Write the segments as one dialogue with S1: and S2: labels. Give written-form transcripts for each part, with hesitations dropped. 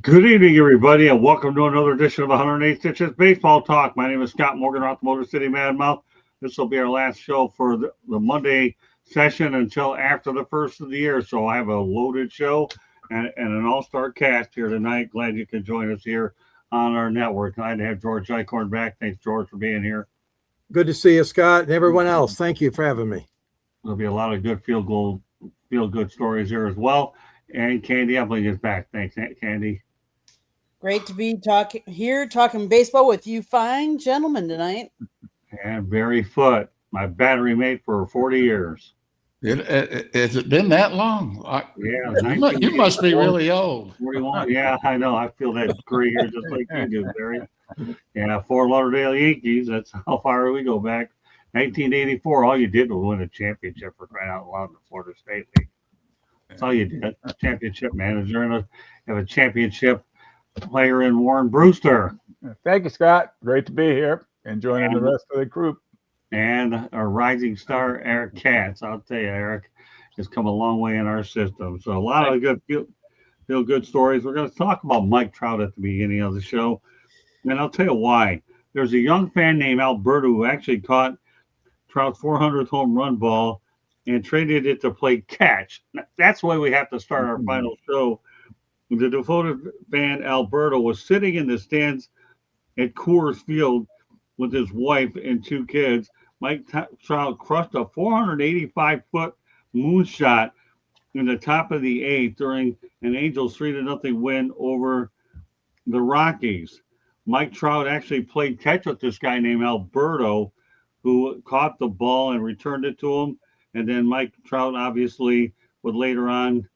S1: Good evening, everybody, and welcome to another edition of 108 Stitches Baseball Talk. My name is Scott Morgan, off the Motor City Madmouth. This will be our last show for the Monday session until after the first of the year. So I have a loaded show and an all-star cast here tonight. Glad you can join us here on our network. Glad to have George Eichhorn back. Thanks, George, for being here.
S2: Good to see you, Scott, and everyone else. Thank you for having me.
S1: There'll be a lot of good feel-good stories here as well. And Candy Epling is back. Thanks, Candy.
S3: Great to be talking baseball with you fine gentlemen tonight.
S1: And Barry Foote, my battery mate for 40 years.
S4: Has it been that long?
S1: Yeah,
S4: you must be really old.
S1: 41. Yeah, I know. I feel that gray hair just like you do, Barry. Yeah, Fort Lauderdale Yankees. That's how far we go back. 1984. All you did was win a championship, for crying out loud, in the Florida State League. That's all you did. A championship manager and have a championship player in Warren Brewster.
S5: Thank you, Scott. Great to be here and joining the rest of the group.
S1: And our rising star, Eric Katz. I'll tell you, Eric has come a long way in our system. So a lot of good feel good stories. We're going to talk about Mike Trout at the beginning of the show. And I'll tell you why. There's a young fan named Alberto who actually caught Trout's 400th home run ball and traded it to play catch. That's why we have to start our final show. The devoted fan Alberto was sitting in the stands at Coors Field with his wife and two kids. Mike Trout crushed a 485-foot moonshot in the top of the eighth during an Angels 3-0 win over the Rockies. Mike Trout actually played catch with this guy named Alberto, who caught the ball and returned it to him. And then Mike Trout obviously would later on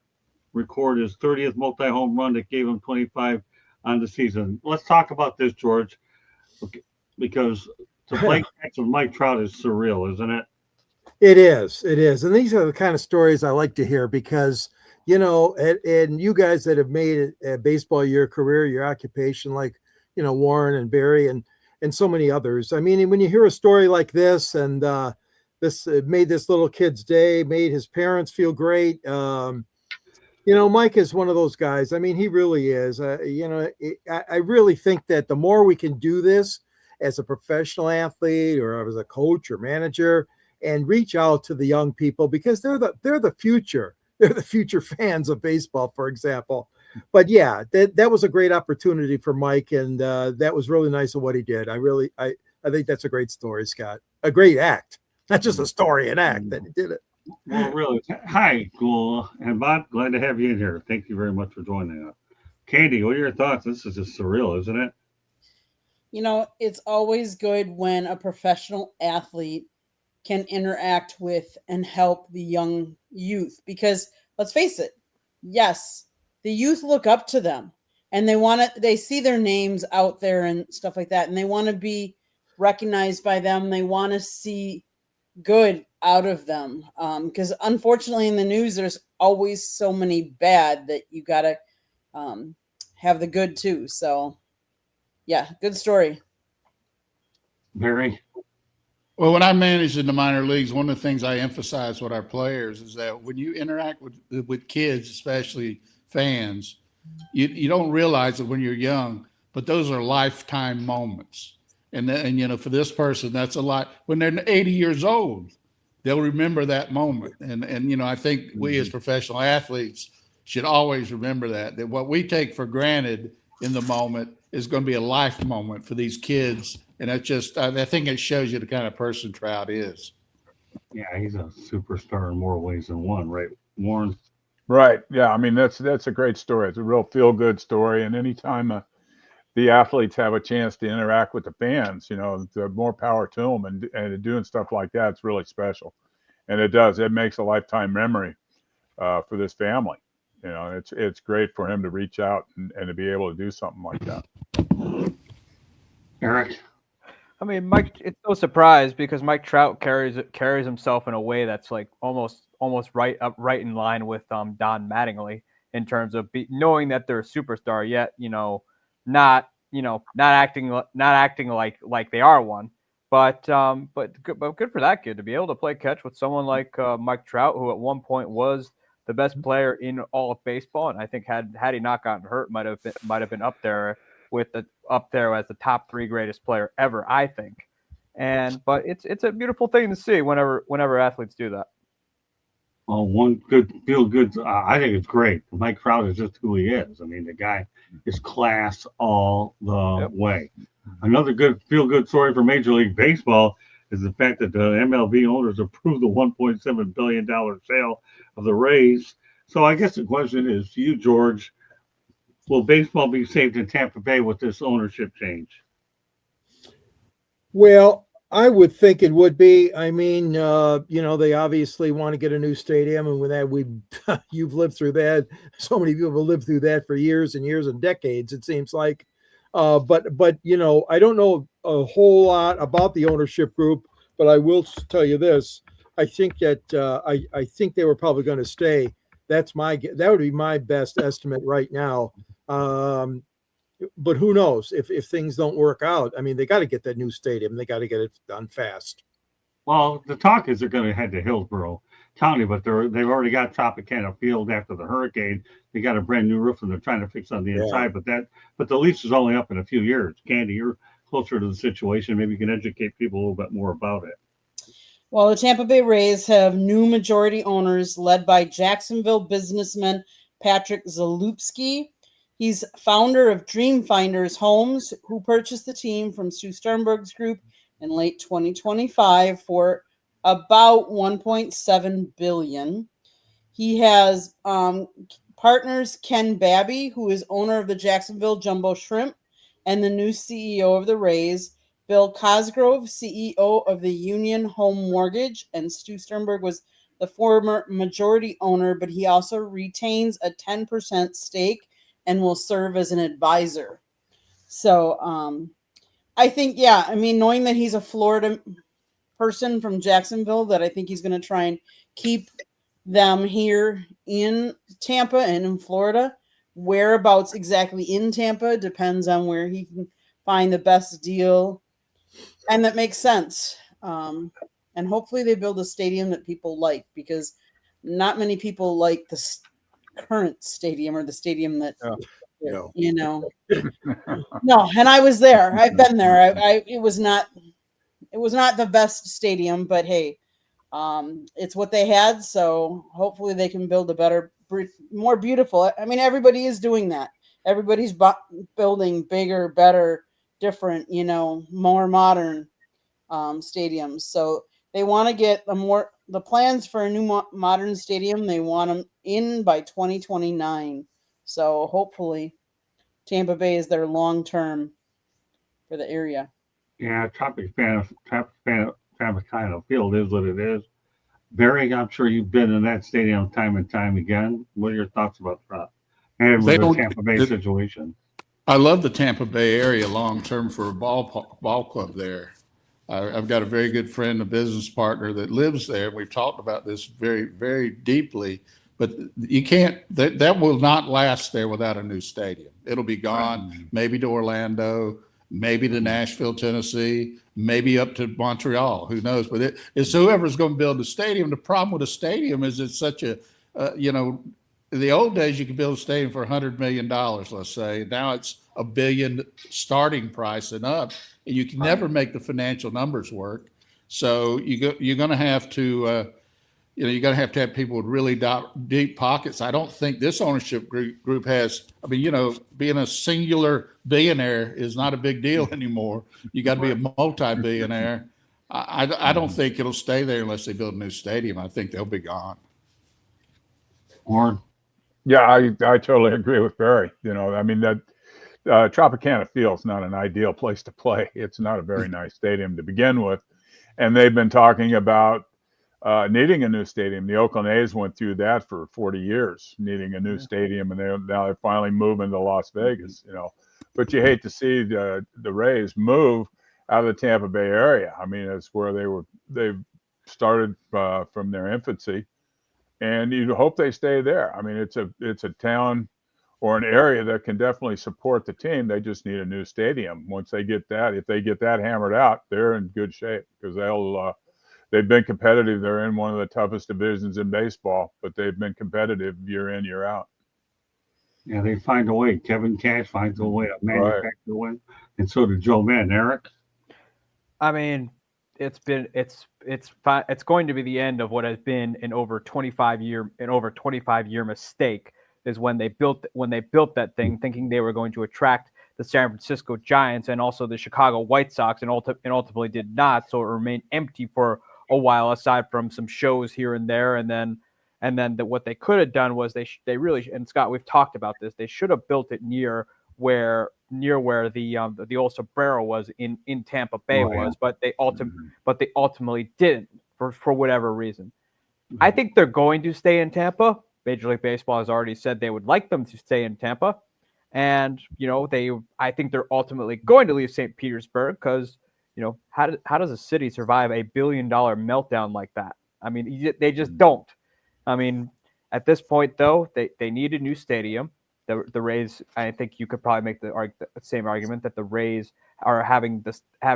S1: record his 30th multi-home run that gave him 25 on the season. Let's talk about this, George, because to play catch with Mike Trout is surreal, isn't it?
S2: It is. And these are the kind of stories I like to hear because, and you guys that have made a baseball your career, your occupation, like, Warren and Barry and so many others. I mean, when you hear a story like this and this made this little kid's day, made his parents feel great. Mike is one of those guys. I mean, he really is. I really think that the more we can do this as a professional athlete or as a coach or manager and reach out to the young people because they're the future. They're the future fans of baseball, for example. But yeah, that was a great opportunity for Mike, and that was really nice of what he did. I think that's a great story, Scott. A great act, not just a story, an act that he did it.
S1: Well, really. Hi, Cool and Bob. Glad to have you in here. Thank you very much for joining us. Candy, what are your thoughts? This is just surreal, isn't it?
S3: It's always good when a professional athlete can interact with and help the young youth because let's face it, yes, the youth look up to them and they see their names out there and stuff like that. And they want to be recognized by them. They want to see good out of them. Because unfortunately in the news, there's always so many bad that you got to have the good too. So yeah, good story.
S1: Barry?
S4: Well, when I managed in the minor leagues, one of the things I emphasize with our players is that when you interact with kids, especially fans, you don't realize it when you're young, but those are lifetime moments. And for this person, that's a lot. When they're 80 years old, they'll remember that moment. And I think we as professional athletes should always remember that what we take for granted in the moment is going to be a life moment for these kids. And I think it shows you the kind of person Trout is.
S1: Yeah, he's a superstar in more ways than one, right, Warren?
S5: Right. Yeah. I mean, that's a great story. It's a real feel-good story. And anytime the athletes have a chance to interact with the fans, the more power to them. And doing stuff like that, it's really special. And it makes a lifetime memory for this family. It's great for him to reach out and to be able to do something like that.
S1: Eric?
S6: I mean, Mike, it's no surprise because Mike Trout carries himself in a way that's like almost right in line with Don Mattingly in terms of knowing that they're a superstar, yet not acting like they are one. But good for that kid to be able to play catch with someone like Mike Trout, who at one point was the best player in all of baseball, and I think had he not gotten hurt, might have been up there as the top 3 greatest player ever, I think. But it's a beautiful thing to see whenever athletes do that.
S1: Well, one good feel good. I think it's great. Mike Trout is just who he is. I mean, the guy is class all the way. Another good feel good story for Major League Baseball is the fact that the MLB owners approved the $1.7 billion sale of the Rays. So I guess the question is to you, George, will baseball be saved in Tampa Bay with this ownership change?
S2: Well, I would think it would be. I mean, they obviously want to get a new stadium, and with that, you've lived through that. So many people have lived through that for years and years and decades, it seems like. But I don't know a whole lot about the ownership group, but I will tell you this: I think that I think they were probably going to stay. That would be my best estimate right now. But who knows if things don't work out? I mean, they got to get that new stadium. They got to get it done fast.
S1: Well, the talk is they're going to head to Hillsborough County, but they've already got Tropicana Field after the hurricane. They got a brand new roof, and they're trying to fix on the inside. But the lease is only up in a few years. Candy, you're closer to the situation. Maybe you can educate people a little bit more about it.
S3: Well, the Tampa Bay Rays have new majority owners led by Jacksonville businessman Patrick Zalupski. He's founder of Dream Finders Homes, who purchased the team from Stu Sternberg's group in late 2025 for about $1.7 billion. He has partners Ken Babby, who is owner of the Jacksonville Jumbo Shrimp and the new CEO of the Rays, Bill Cosgrove, CEO of the Union Home Mortgage, and Stu Sternberg was the former majority owner, but he also retains a 10% stake and will serve as an advisor. So I think, knowing that he's a Florida person from Jacksonville, that I think he's going to try and keep them here in Tampa and in Florida. Whereabouts exactly in Tampa depends on where he can find the best deal and that makes sense. And hopefully they build a stadium that people like, because not many people like the current stadium or the stadium that no. No, and I was there. I've been there. It was not the best stadium, but hey, it's what they had. So hopefully they can build a better, more beautiful. I mean, everybody is doing that. Everybody's building bigger, better, different, more modern stadiums. So they want to get the plans for a new modern stadium. They want them in by 2029. So hopefully Tampa Bay is their long term for the area.
S1: Yeah, Tropicana Field is what it is. Barry, I'm sure you've been in that stadium time and time again. What are your thoughts about that? And with the Tampa Bay situation?
S4: I love the Tampa Bay area long term for a ball club there. I've got a very good friend, a business partner that lives there. We've talked about this very, very deeply, but you can't, that will not last there without a new stadium. It'll be gone, maybe to Orlando, maybe to Nashville, Tennessee, maybe up to Montreal, who knows? But it's whoever's going to build the stadium. The problem with a stadium is it's such a, in the old days, you could build a stadium for $100 million, let's say. Now it's $1 billion starting price and up, and you can never make the financial numbers work. So you're going to have to, you're going to have people with really deep pockets. I don't think this ownership group has. I mean, being a singular billionaire is not a big deal anymore. You got to be a multi-billionaire. I don't think it'll stay there unless they build a new stadium. I think they'll be gone.
S1: Warren?
S5: Yeah, I totally agree with Barry. I mean, that Tropicana Field's not an ideal place to play. It's not a very nice stadium to begin with. And they've been talking about needing a new stadium. The Oakland A's went through that for 40 years, needing a new stadium, and now they're finally moving to Las Vegas. But you hate to see the Rays move out of the Tampa Bay area. I mean, it's where they've started from their infancy, and you hope they stay there. I mean, it's a town or an area that can definitely support the team. They just need a new stadium. Once they get that, if they get that hammered out, they're in good shape, because they've been competitive. They're in one of the toughest divisions in baseball, but they've been competitive year in, year out.
S1: Yeah, they find a way. Kevin Cash finds a way to
S5: Right.
S1: manufacture a win, and so did Joe Madden. Eric?
S6: I mean, it's going to be the end of what has been an over 25 year mistake is when they built that thing thinking they were going to attract the San Francisco Giants and also the Chicago White Sox and ultimately did not, so it remained empty for a while aside from some shows here and there, and then what they could have done was they really, and Scott, we've talked about this, they should have built it near where the old Sombrero was in Tampa Bay was, but they ultimately didn't for whatever reason. I think they're going to stay in Tampa. Major League Baseball has already said they would like them to stay in Tampa, and I think they're ultimately going to leave St. Petersburg because how does a city survive a $1 billion meltdown like that? I mean, they just don't. I mean, at this point though, they need a new stadium. The Rays, I think you could probably make the same argument that the Rays are having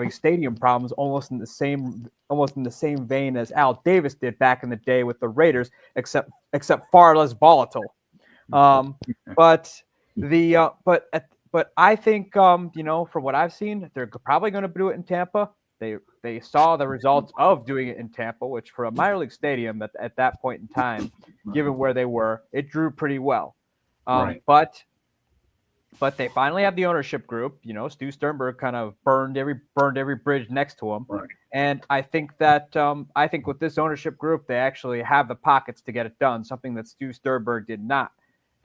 S6: stadium problems almost in the same vein as Al Davis did back in the day with the Raiders, except far less volatile. But I think from what I've seen, they're probably going to do it in Tampa. They saw the results of doing it in Tampa, which for a minor league stadium at that point in time, given where they were, it drew pretty well.
S1: Right.
S6: But they finally have the ownership group. Stu Sternberg kind of burned every bridge next to him.
S1: Right.
S6: And I think with this ownership group, they actually have the pockets to get it done, something that Stu Sternberg did not.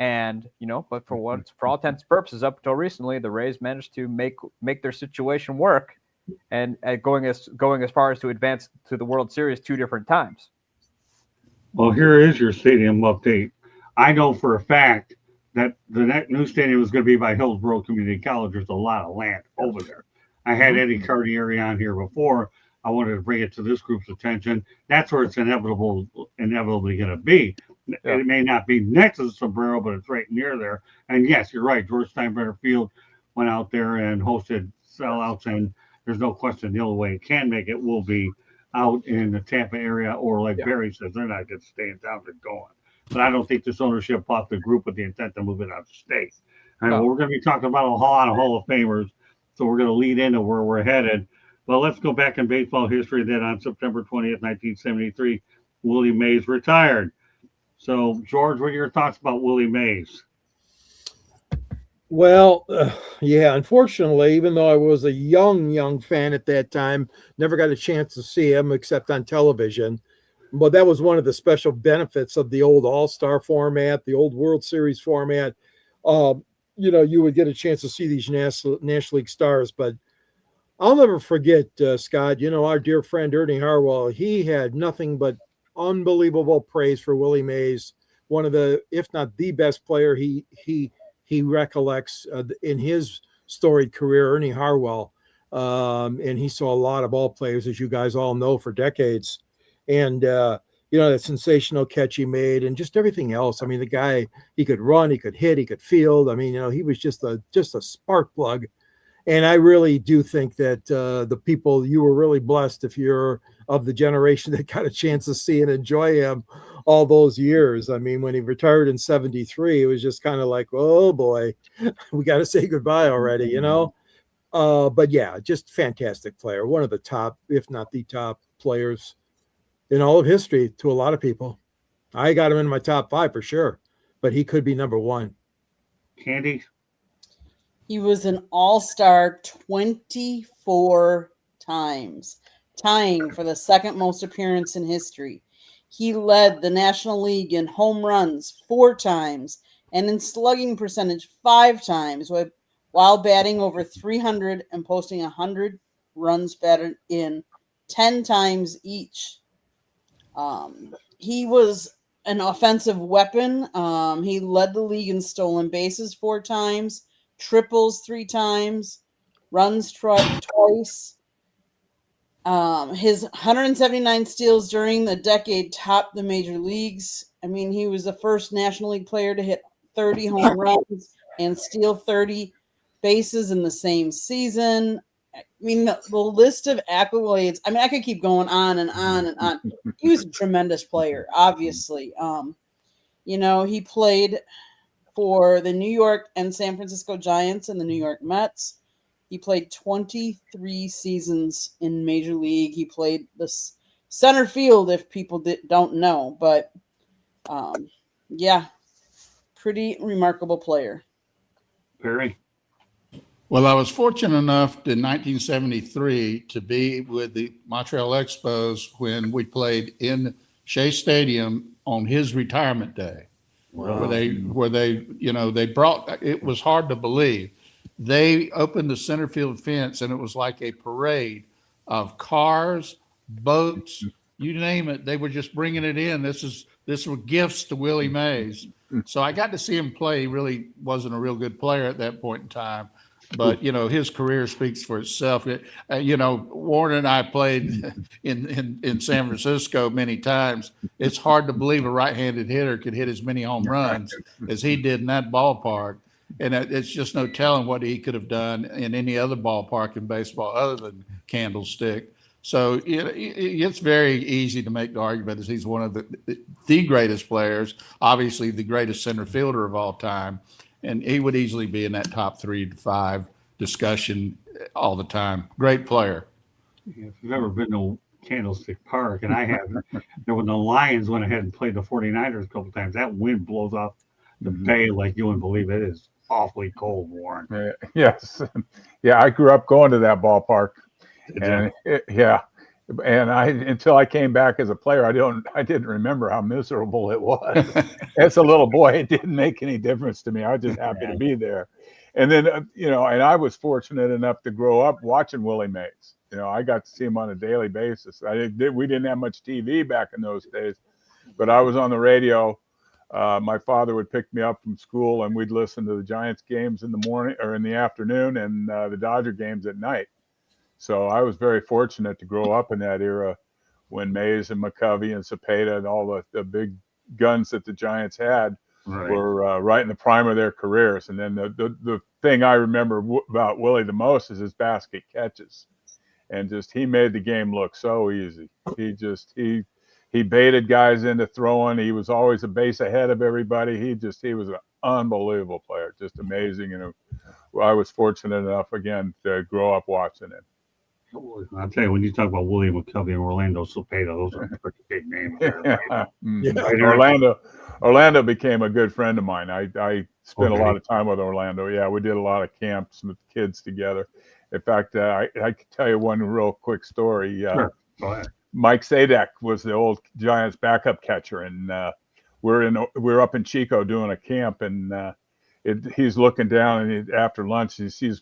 S6: And but for all intents and purposes, up until recently, the Rays managed to make their situation work, and going as far as to advance to the World Series 2 different times.
S1: Well, here is your stadium update. I know for a fact that the new stadium is going to be by Hillsborough Community College. There's a lot of land over there. I had Eddie Cartieri on here before. I wanted to bring it to this group's attention. That's where it's inevitably going to be. Yeah. It may not be next to the Sombrero, but it's right near there. And yes, you're right. George Steinbrenner Field went out there and hosted sellouts, and there's no question the only way it can make it will be out in the Tampa area, or like Barry says, they're not going to stay in town. They're going. But I don't think this ownership bought the group with the intent to move it out of state. And we're going to be talking about a lot of Hall of Famers, so we're going to lead into where we're headed. Well, let's go back in baseball history. Then on September 20th, 1973, Willie Mays retired. So, George, what are your thoughts about Willie Mays?
S2: Well, unfortunately, even though I was a young fan at that time, never got a chance to see him except on television. But that was one of the special benefits of the old All-Star format, the old World Series format. You would get a chance to see these National League stars. But I'll never forget, Scott, our dear friend Ernie Harwell, he had nothing but unbelievable praise for Willie Mays, one of the, if not the best player he recollects in his storied career, Ernie Harwell. And he saw a lot of ball players, as you guys all know, for decades. And, that sensational catch he made and just everything else. I mean, the guy, he could run, he could hit, he could field. I mean, he was just a spark plug. And I really do think that the people, you were really blessed if you're of the generation that got a chance to see and enjoy him all those years. I mean, when he retired in 73, it was just kind of like, oh boy, we got to say goodbye already, But yeah, just fantastic player. One of the top, if not the top players in all of history to a lot of people. I got him in my top 5 for sure, but he could be number 1.
S1: Candy?
S3: He was an all-star 24 times, tying for the second most appearance in history. He led the National League in home runs 4 times and in slugging percentage 5 times, while batting over 300 and posting 100 runs batted in 10 times each. He was an offensive weapon. He led the league in stolen bases 4 times, triples 3 times, runs twice. His 179 steals during the decade topped the major leagues. I mean, he was the first National League player to hit 30 home runs and steal 30 bases in the same season. I mean, the list of accolades. I mean, I could keep going on and on and on. He was a tremendous player, obviously. He played for the New York and San Francisco Giants and the New York Mets. He played 23 seasons in Major League. He played this center field, if people don't know. But, yeah, pretty remarkable player.
S1: Perry.
S4: Well, I was fortunate enough in 1973 to be with the Montreal Expos when we played in Shea Stadium on his retirement day.
S1: Wow.
S4: Where they they brought, it was hard to believe. They opened the center field fence and it was like a parade of cars, boats, you name it. They were just bringing it in. This were gifts to Willie Mays. So I got to see him play. He really wasn't a real good player at that point in time, but his career speaks for itself. Warren and I played in San Francisco many times. It's hard to believe a right-handed hitter could hit as many home runs as he did in that ballpark. And it's just no telling what he could have done in any other ballpark in baseball other than Candlestick. So it's very easy to make the argument that he's one of the greatest players, obviously the greatest center fielder of all time. And he would easily be in that top 3 to 5 discussion all the time. Great player.
S1: If you've ever been to Candlestick Park, and I have, when the Lions went ahead and played the 49ers a couple times, that wind blows off the bay like you wouldn't believe. It is awfully cold, Warren.
S5: Yes. Yeah, I grew up going to that ballpark. And and until I came back as a player, I didn't remember how miserable it was. As a little boy, it didn't make any difference to me. I was just happy to be there. And then and I was fortunate enough to grow up watching Willie Mays. I got to see him on a daily basis. We didn't have much TV back in those days, but I was on the radio. My father would pick me up from school, and we'd listen to the Giants games in the morning or in the afternoon, and the Dodger games at night. So I was very fortunate to grow up in that era when Mays and McCovey and Cepeda and all the big guns that the Giants had were right in the prime of their careers. And then the thing I remember about Willie the most is his basket catches. And just he made the game look so easy. He baited guys into throwing. He was always a base ahead of everybody. He was an unbelievable player, just amazing. And I was fortunate enough, again, to grow up watching him.
S1: I'll tell you, when you talk about William McCovey and Orlando Cepeda, those are pretty big names.
S5: Orlando became a good friend of mine. I spent a lot of time with Orlando. Yeah, we did a lot of camps with kids together. In fact, I can tell you one real quick story.
S1: Sure. Go ahead.
S5: Mike Sadek was the old Giants backup catcher, and we're up in Chico doing a camp, and he's looking down, and after lunch he sees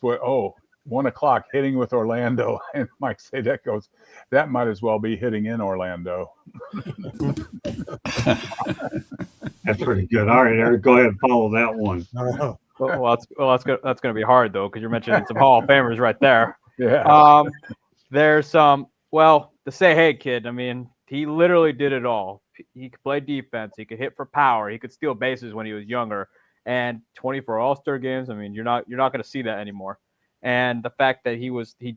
S5: 1 o'clock hitting with Orlando, and Mike Sadek goes, "That might as well be hitting in Orlando."
S1: That's pretty good. All right, Eric, go ahead and follow that one.
S6: That's going to be hard though, because you're mentioning some Hall of Famers right there.
S5: Yeah.
S6: There's some. Well, the Shohei kid. I mean, he literally did it all. He could play defense. He could hit for power. He could steal bases when he was younger. And 24 All-Star games. I mean, you're not going to see that anymore. And the fact that he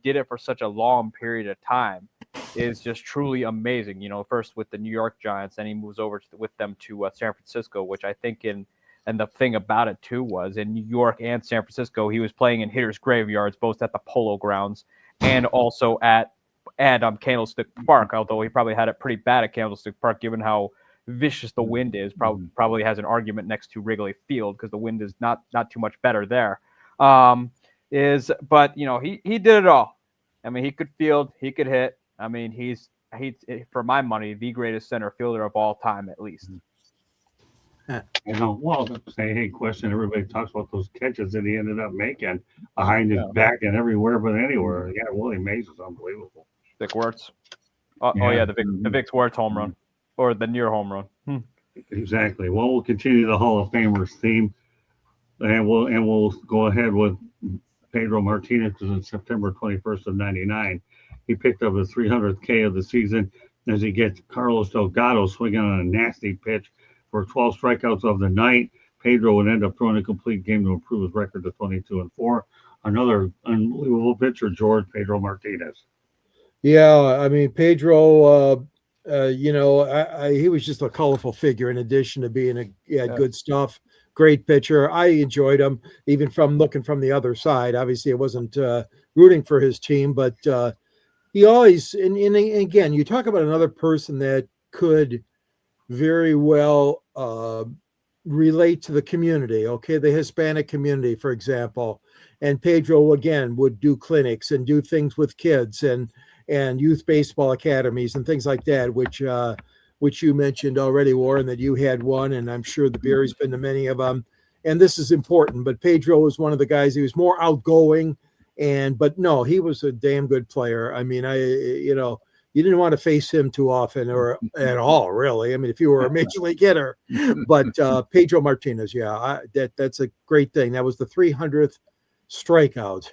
S6: did it for such a long period of time is just truly amazing. First with the New York Giants, then he moves over with them to San Francisco, which I think and the thing about it too was in New York and San Francisco, he was playing in hitters' graveyards, both at the Polo Grounds and also at Candlestick Park. Although he probably had it pretty bad at Candlestick Park, given how vicious the wind is. Probably has an argument next to Wrigley Field because the wind is not too much better there. But he did it all. I mean, he could field, he could hit. I mean, he's for my money the greatest center fielder of all time, at least.
S1: Well, question. Everybody talks about those catches that he ended up making behind his back and everywhere but anywhere. Yeah, Willie Mays was unbelievable.
S6: Vic Wertz. The Vic Wertz home run or the near home run.
S1: Exactly. Well, we'll continue the Hall of Famers theme, and we'll go ahead with Pedro Martinez in September 21st of '99. He picked up his 300th K of the season as he gets Carlos Delgado swinging on a nasty pitch for 12 strikeouts of the night. Pedro would end up throwing a complete game to improve his record to 22-4. another unbelievable pitcher, George Pedro Martinez.
S2: Yeah, I mean Pedro. He was just a colorful figure in addition to being good stuff. Great pitcher. I enjoyed him even from looking from the other side. Obviously, I wasn't rooting for his team, but he always and again, you talk about another person that could very well relate to the community. Okay, the Hispanic community, for example, and Pedro again would do clinics and do things with kids and youth baseball academies and things like that, which you mentioned already, Warren, that you had one, and I'm sure the Barry's been to many of them. And this is important, but Pedro was one of the guys. He was more outgoing, but no, he was a damn good player. I mean, you didn't want to face him too often or at all, really. I mean, if you were a major league hitter, but Pedro Martinez, that's a great thing. That was the 300th strikeout.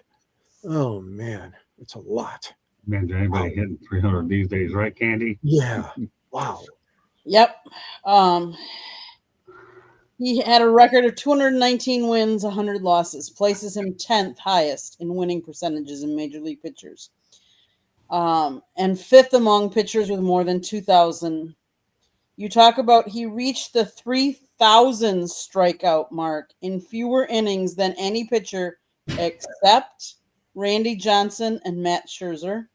S2: Oh man, it's a lot.
S1: Man, anybody hitting 300 these days, right, Candy?
S2: Yeah. Wow.
S3: Yep. He had a record of 219 wins, 100 losses, places him 10th highest in winning percentages in major league pitchers. And fifth among pitchers with more than 2,000. You talk about he reached the 3,000 strikeout mark in fewer innings than any pitcher except Randy Johnson and Matt Scherzer.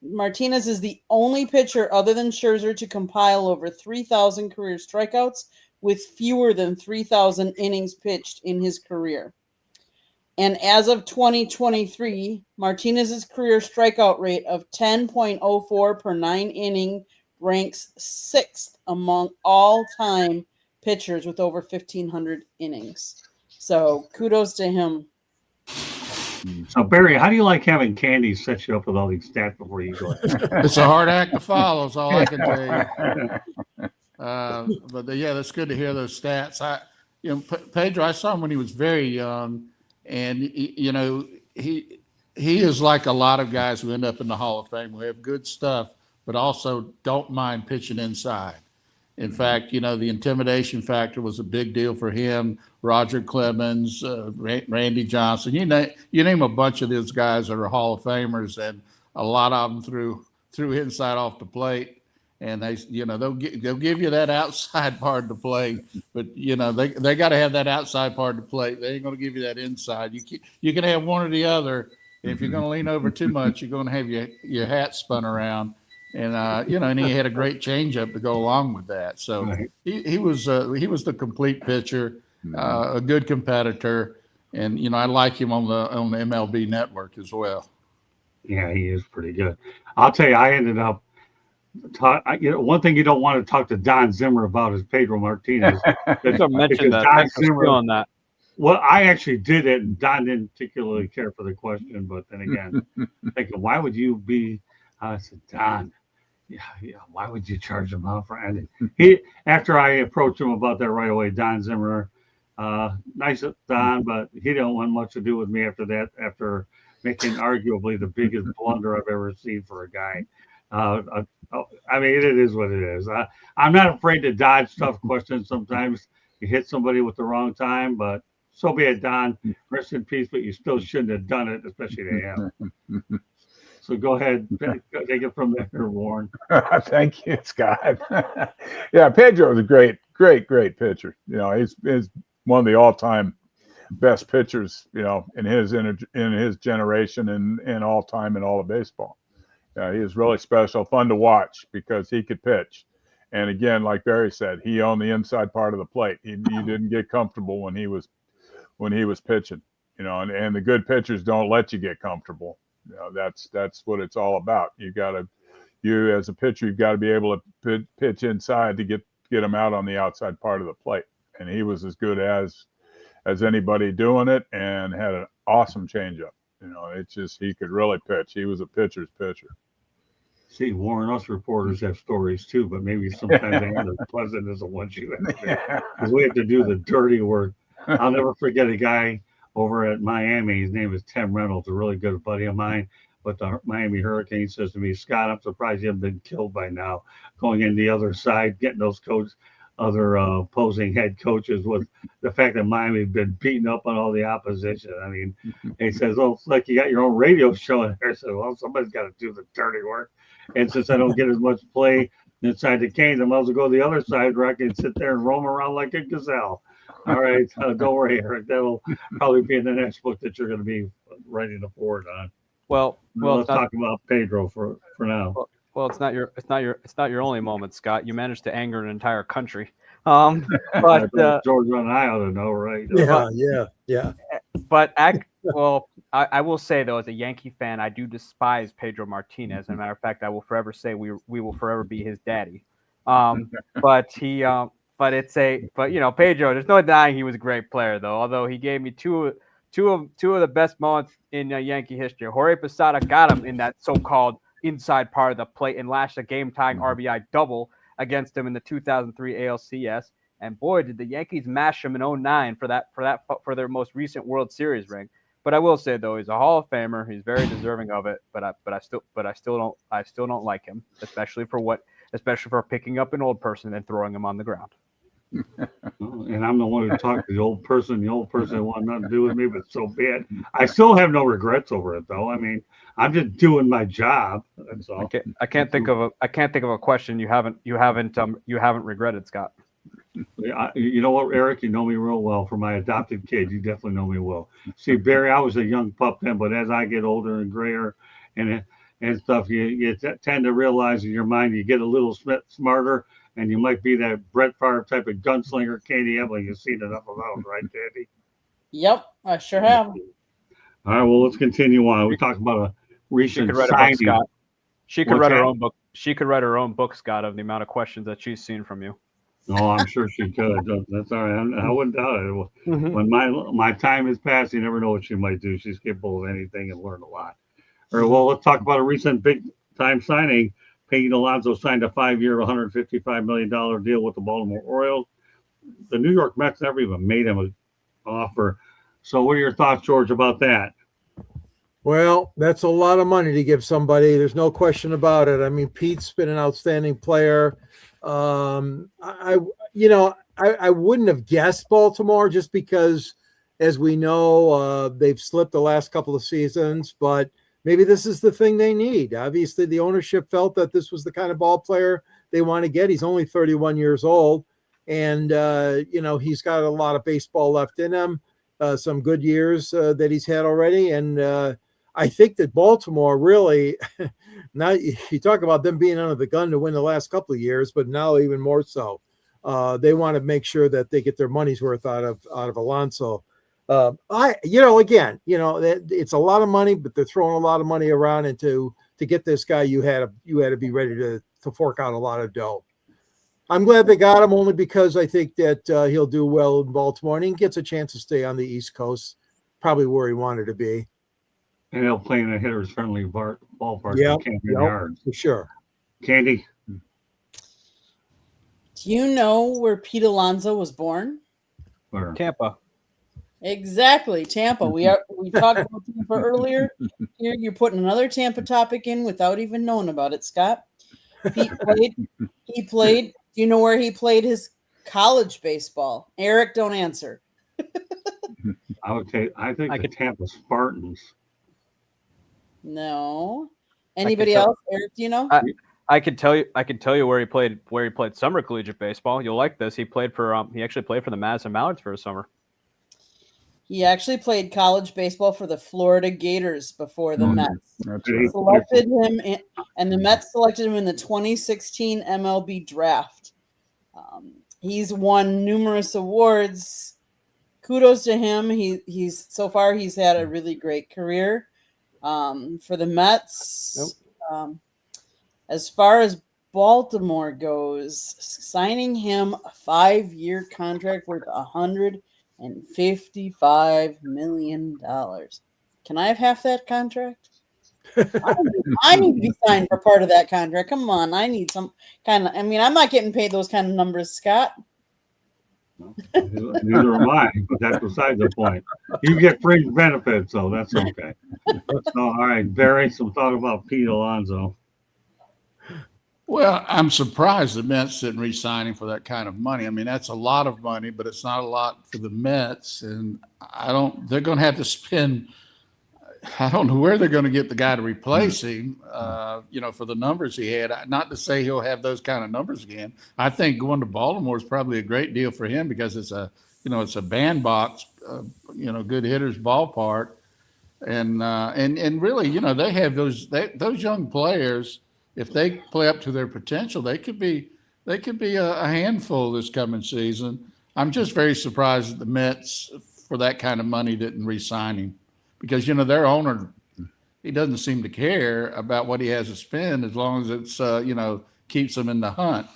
S3: Martinez is the only pitcher other than Scherzer to compile over 3,000 career strikeouts with fewer than 3,000 innings pitched in his career. And as of 2023, Martinez's career strikeout rate of 10.04 per 9 inning ranks 6th among all-time pitchers with over 1,500 innings. So kudos to him.
S1: So, Barry, how do you like having Candy set you up with all these stats before you go?
S4: It's a hard act to follow, is all I can tell you. But that's good to hear those stats. Pedro, I saw him when he was very young, and he is like a lot of guys who end up in the Hall of Fame who have good stuff, but also don't mind pitching inside. In fact, the intimidation factor was a big deal for him. Roger Clemens, Randy Johnson, you name a bunch of those guys that are Hall of Famers, and a lot of them threw inside off the plate. And they'll give you that outside part of the plate, but they got to have that outside part of the plate. They ain't going to give you that inside. You can have one or the other. And if you're going to lean over too much, you're going to have your hat spun around. And and he had a great changeup to go along with that. So he was the complete pitcher, a good competitor, and I like him on the MLB Network as well.
S1: Yeah, he is pretty good. I'll tell you, I ended up. One thing you don't want to talk to Don Zimmer about is Pedro Martinez.
S6: So mentioned that. Thanks for stealing that.
S1: Well, I actually did it, and Don didn't particularly care for the question. But then again, thinking, why would you be? I said, Don, why would you charge him out for anything? After I approached him about that right away, Don Zimmer, nice Don, but he didn't want much to do with me after that. After making arguably the biggest blunder I've ever seen for a guy. I mean, it is what it is. I'm not afraid to dodge tough questions. Sometimes you hit somebody with the wrong time, but so be it, Don. Rest in peace, but you still shouldn't have done it, especially to him. So go ahead, take it from there, Warren.
S5: Thank you, Scott. Yeah, Pedro is a great pitcher. He's one of the all-time best pitchers, in his generation and all time in all of baseball. He was really special, fun to watch because he could pitch. And again, like Barry said, he owned the inside part of the plate. He didn't get comfortable when he was pitching, and the good pitchers don't let you get comfortable. That's what it's all about. You as a pitcher, you've got to be able to pitch inside to get him out on the outside part of the plate. And he was as good as anybody doing it, and had an awesome changeup. It's just he could really pitch. He was a pitcher's pitcher.
S1: See, Warren, us reporters have stories too, but maybe sometimes they aren't as pleasant as the ones you have because we have to do the dirty work. I'll never forget a guy over at Miami. His name is Tim Reynolds, a really good buddy of mine. But the Miami Hurricane says to me, Scott, I'm surprised you haven't been killed by now. Going in the other side, getting those coats, other opposing head coaches with the fact that Miami had been beating up on all the opposition. I mean, he says, "Oh, it's like you got your own radio show in there." I said, "Well, somebody's got to do the dirty work." And since I don't get as much play inside the Canes, I might as well go to the other side where I can sit there and roam around like a gazelle. All right, don't worry, Eric. That'll probably be in the next book that you're going to be writing a forward on.
S6: Well,
S1: Let's talk about Pedro for now.
S6: Well, it's not your only moment, Scott. You managed to anger an entire country. But
S1: Georgia and I ought to know, right?
S2: Yeah.
S6: But I will say though, as a Yankee fan, I do despise Pedro Martinez. As a matter of fact, I will forever say we will forever be his daddy. But Pedro, there's no denying he was a great player though. Although he gave me two of the best moments in Yankee history. Jorge Posada got him in that so-called inside part of the plate and lashed a game-tying RBI double against him in the 2003 ALCS. And boy, did the Yankees mash him in 2009 for their most recent World Series ring. But I will say though, he's a Hall of Famer. He's very deserving of it. But I still don't like him, especially for picking up an old person and throwing him on the ground.
S1: And I'm the one who talked to the old person. The old person wanted nothing to do with me, but so bad. I still have no regrets over it, though. I mean, I'm just doing my job. That's all.
S6: I can't think of a question you haven't regretted, Scott.
S1: You know what, Eric? You know me real well. For my adopted kid, you definitely know me well. See, Barry, I was a young pup then, but as I get older and grayer and stuff, you tend to realize in your mind you get a little smarter. And you might be that Brett Favre type of gunslinger, Candy Ebling. You've seen enough of those, right, Candy?
S3: Yep, I sure have.
S1: All right, well, let's continue on. We talked about a recent signing.
S6: She could write her own book. She could write her own book, Scott, of the amount of questions that she's seen from you.
S1: Oh, I'm sure she could. That's all right. I wouldn't doubt it.
S6: Mm-hmm.
S1: When my time is past, you never know what she might do. She's capable of anything and learn a lot. All right, well, let's talk about a recent big-time signing. Pete Alonso signed a 5-year, $155 million deal with the Baltimore Orioles. The New York Mets never even made him an offer. So what are your thoughts, George, about that?
S2: Well, that's a lot of money to give somebody. There's no question about it. I mean, Pete's been an outstanding player. I wouldn't have guessed Baltimore just because, as we know, they've slipped the last couple of seasons, but maybe this is the thing they need. Obviously, the ownership felt that this was the kind of ball player they want to get. He's only 31 years old, and he's got a lot of baseball left in him. Some good years that he's had already, and I think that Baltimore really now you talk about them being under the gun to win the last couple of years, but now even more so. They want to make sure that they get their money's worth out of Alonso. It's a lot of money, but they're throwing a lot of money around, and to get this guy, you had to be ready to fork out a lot of dough. I'm glad they got him only because I think that he'll do well in Baltimore, and he gets a chance to stay on the East Coast, probably where he wanted to be.
S1: And he'll play in a hitter's friendly ballpark.
S2: Yeah,
S1: yards.
S2: For sure.
S1: Candy.
S3: Do you know where Pete Alonso was born?
S1: Where?
S6: Tampa.
S3: Exactly, Tampa. We talked about Tampa earlier. Here you're putting another Tampa topic in without even knowing about it, Scott. He played. Do you know where he played his college baseball? Eric, don't answer.
S1: I think the Tampa Spartans.
S3: No. Anybody else? Eric, do you know?
S6: I could tell you where he played summer collegiate baseball. You'll like this. He actually played for the Madison Mallards for a summer.
S3: He actually played college baseball for the Florida Gators before the Mets. Selected him and the Mets selected him in the 2016 MLB draft. He's won numerous awards. Kudos to him. He's so far he's had a really great career for the Mets.
S6: Nope.
S3: As far as Baltimore goes, signing him a 5-year contract worth $155 million. Can I have half that contract? I need to be signed for part of that contract. Come on, I need some kind of. I mean, I'm not getting paid those kind of numbers, Scott.
S1: Neither am I, but that's beside the point. You get fringe benefits, so that's okay. So, all right, Barry, some thought about Pete Alonso.
S4: Well, I'm surprised the Mets didn't re-sign him for that kind of money. I mean, that's a lot of money, but it's not a lot for the Mets, and they're going to have to spend. I don't know where they're going to get the guy to replace him. For the numbers he had. Not to say he'll have those kind of numbers again. I think going to Baltimore is probably a great deal for him because it's a bandbox, good hitters ballpark, and really, they have those young players. If they play up to their potential, they could be a handful this coming season. I'm just very surprised that the Mets, for that kind of money, didn't re-sign him because their owner, he doesn't seem to care about what he has to spend as long as it's keeps him in the hunt.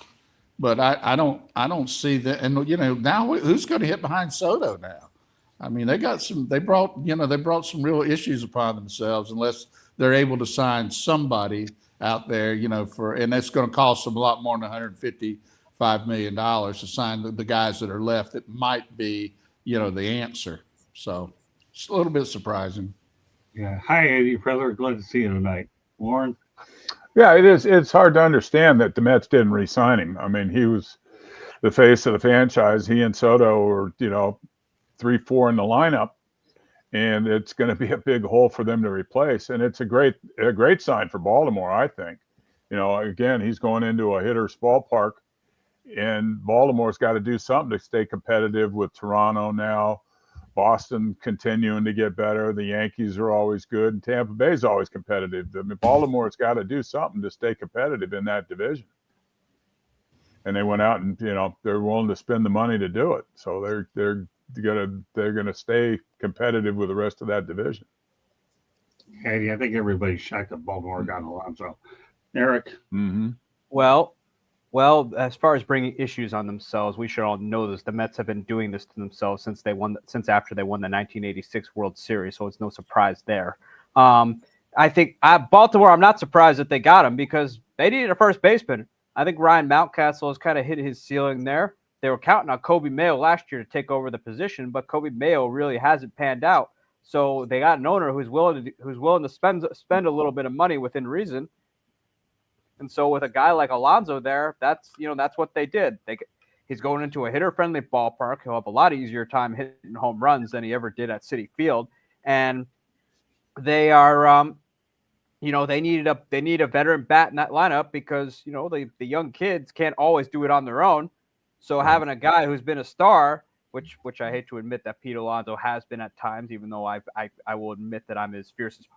S4: But I don't see that. And now who's going to hit behind Soto now? I mean, they brought some real issues upon themselves unless they're able to sign somebody out there, and that's going to cost them a lot more than $155 million to sign the guys that are left that might be, the answer. So it's a little bit surprising.
S1: Yeah. Hi, Eddie, brother. Glad to see you tonight. Warren?
S5: Yeah, it is. It's hard to understand that the Mets didn't re-sign him. I mean, he was the face of the franchise. He and Soto were, 3-4 in the lineup, and it's going to be a big hole for them to replace. And it's a great sign for Baltimore, I think. Again, he's going into a hitter's ballpark, and Baltimore's got to do something to stay competitive with Toronto now. Boston continuing to get better. The Yankees are always good. And Tampa Bay is always competitive. I mean, Baltimore's got to do something to stay competitive in that division. And they went out and they're willing to spend the money to do it. So they're gonna stay competitive with the rest of that division.
S1: Eddie, I think everybody's shocked that Baltimore got Alonso. Eric?
S5: Mm-hmm.
S6: Well, as far as bringing issues on themselves, we should all know this. The Mets have been doing this to themselves since after they won the 1986 World Series, so it's no surprise there. I think Baltimore, I'm not surprised that they got him because they needed a first baseman. I think Ryan Mountcastle has kind of hit his ceiling there. They were counting on Kobe Mayo last year to take over the position, but Kobe Mayo really hasn't panned out. So they got an owner who's willing to spend a little bit of money within reason. And so with a guy like Alonso there, that's what they did. He's going into a hitter-friendly ballpark. He'll have a lot easier time hitting home runs than he ever did at Citi Field. And they are, they need a veteran bat in that lineup because the young kids can't always do it on their own. So having a guy who's been a star, which I hate to admit that Pete Alonso has been at times, even though I will admit that I'm his fiercest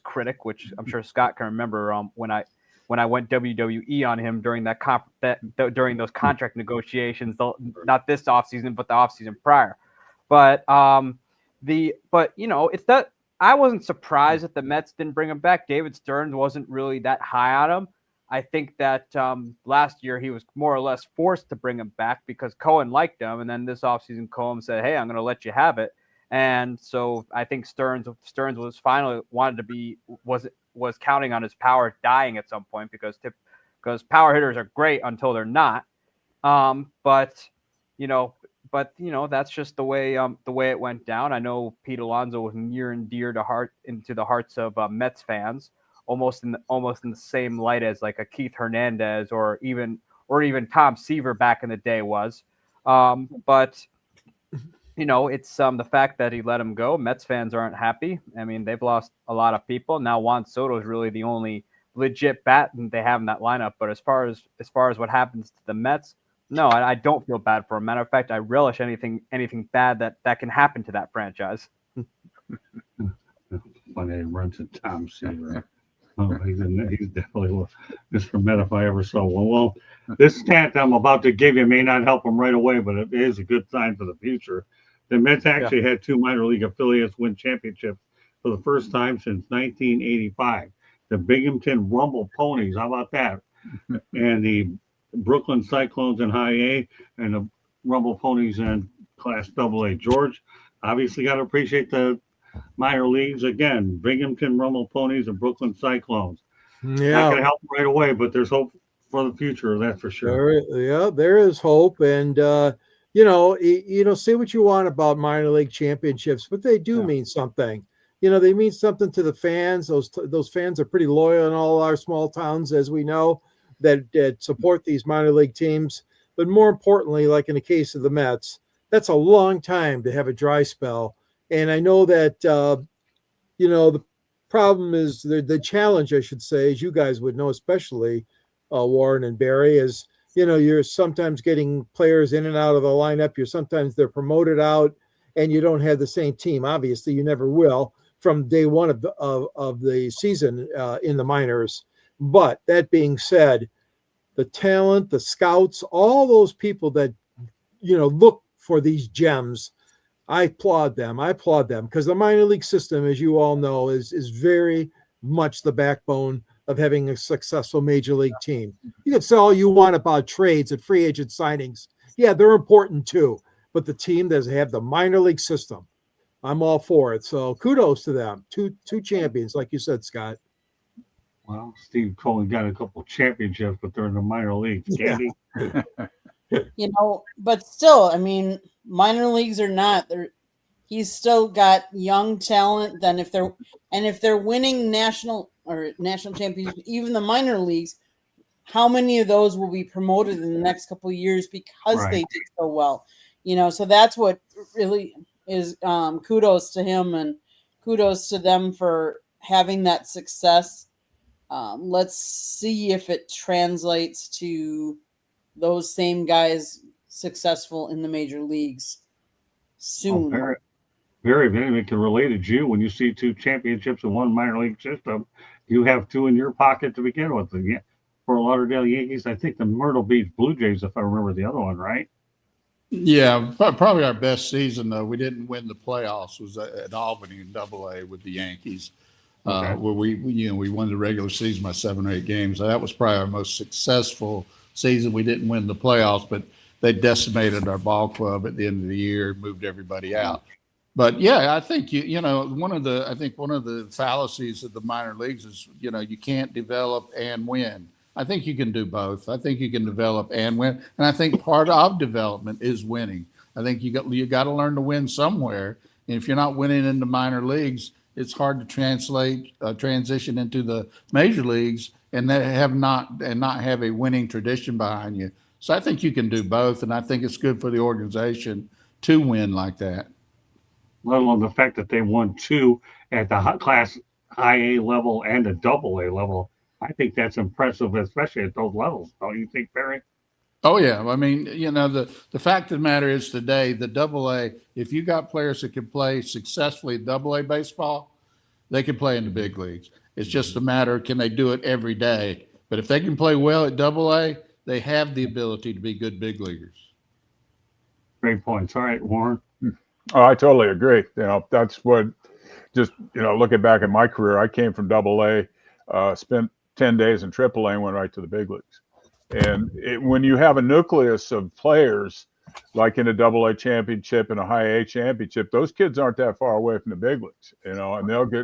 S6: critic, which I'm sure Scott can remember when I went WWE on him during during those contract negotiations, not this offseason, but the offseason prior. But it's that I wasn't surprised that the Mets didn't bring him back. David Stearns wasn't really that high on him. I think that last year he was more or less forced to bring him back because Cohen liked him, and then this offseason Cohen said, "Hey, I'm going to let you have it." And so I think Stearns was finally was counting on his power dying at some point because power hitters are great until they're not. But that's just the way it went down. I know Pete Alonso was near and dear into the hearts of Mets fans, almost in the same light as like a Keith Hernandez or even Tom Seaver back in the day was. But it's the fact that he let him go. Mets fans aren't happy. I mean, they've lost a lot of people. Now Juan Soto is really the only legit bat they have in that lineup. But as far as what happens to the Mets, no, I don't feel bad for him. Matter of fact, I relish anything bad that can happen to that franchise.
S1: When he runs to Tom Seaver. Oh, he's definitely Mr. Met if I ever saw one. Well, this stat I'm about to give you may not help him right away, but it is a good sign for the future. The Mets actually had two minor league affiliates win championships for the first time since 1985. The Binghamton Rumble Ponies, how about that? And the Brooklyn Cyclones in High A and the Rumble Ponies in Class AA. George, obviously got to appreciate the minor leagues again. Binghamton Rumble Ponies and Brooklyn Cyclones.
S2: Yeah,
S1: not going to help right away, but there's hope for the future. That's for sure.
S2: There is hope, and say what you want about minor league championships, but they do mean something. they mean something to the fans. Those fans are pretty loyal in all our small towns, as we know, that support these minor league teams. But more importantly, like in the case of the Mets, that's a long time to have a dry spell. And I know that the problem is the challenge, I should say, as you guys would know, especially Warren and Barry, is you're sometimes getting players in and out of the lineup. Sometimes they're promoted out, and you don't have the same team. Obviously, you never will from day one of the season in the minors. But that being said, the talent, the scouts, all those people that look for these gems, I applaud them. Because the minor league system, as you all know, is very much the backbone of having a successful major league team. You can say all you want about trades and free agent signings. Yeah, they're important too. But the team that have the minor league system, I'm all for it. So kudos to them. Two champions, like you said, Scott.
S1: Well, Steve Cohen got a couple championships, but they're in the minor leagues.
S2: Yeah.
S3: But still, I mean, minor leagues or not, he's still got young talent. Then if they're winning national championships, even the minor leagues, how many of those will be promoted in the next couple of years because they did so well? So that's what really is kudos to him and kudos to them for having that success. Let's see if it translates to those same guys successful in the major leagues soon.
S1: Very, very can relate to you when you see two championships in one minor league system. You have two in your pocket to begin with. The Fort Lauderdale Yankees, I think the Myrtle Beach Blue Jays, if I remember the other one right.
S4: Yeah, probably our best season though. We didn't win the playoffs. Was at Albany in AA with the Yankees, where we won the regular season by 7 or 8 games. So that was probably our most successful season. We didn't win the playoffs, but they decimated our ball club at the end of the year and moved everybody out. But yeah, I think one of the fallacies of the minor leagues is you can't develop and win. I think you can do both. I think you can develop and win, and I think part of development is winning. I think you got to learn to win somewhere, and if you're not winning in the minor leagues, it's hard to transition into the major leagues and not have a winning tradition behind you. So I think you can do both, and I think it's good for the organization to win like that.
S1: Let alone the fact that they won two at the Class IA level and the AA level. I think that's impressive, especially at those levels. Don't you think, Barry?
S4: Oh yeah, I mean, the fact of the matter is today, the AA. If you got players that can play successfully AA baseball, they can play in the big leagues. It's just a matter, can they do it every day? But if they can play well at AA, they have the ability to be good big leaguers.
S1: Great points. All right, Warren.
S5: Oh, I totally agree. That's what. Just looking back at my career, I came from AA, spent 10 days in AAA, and went right to the big leagues. And when you have a nucleus of players, like in a AA championship and a high A championship, those kids aren't that far away from the big leagues, and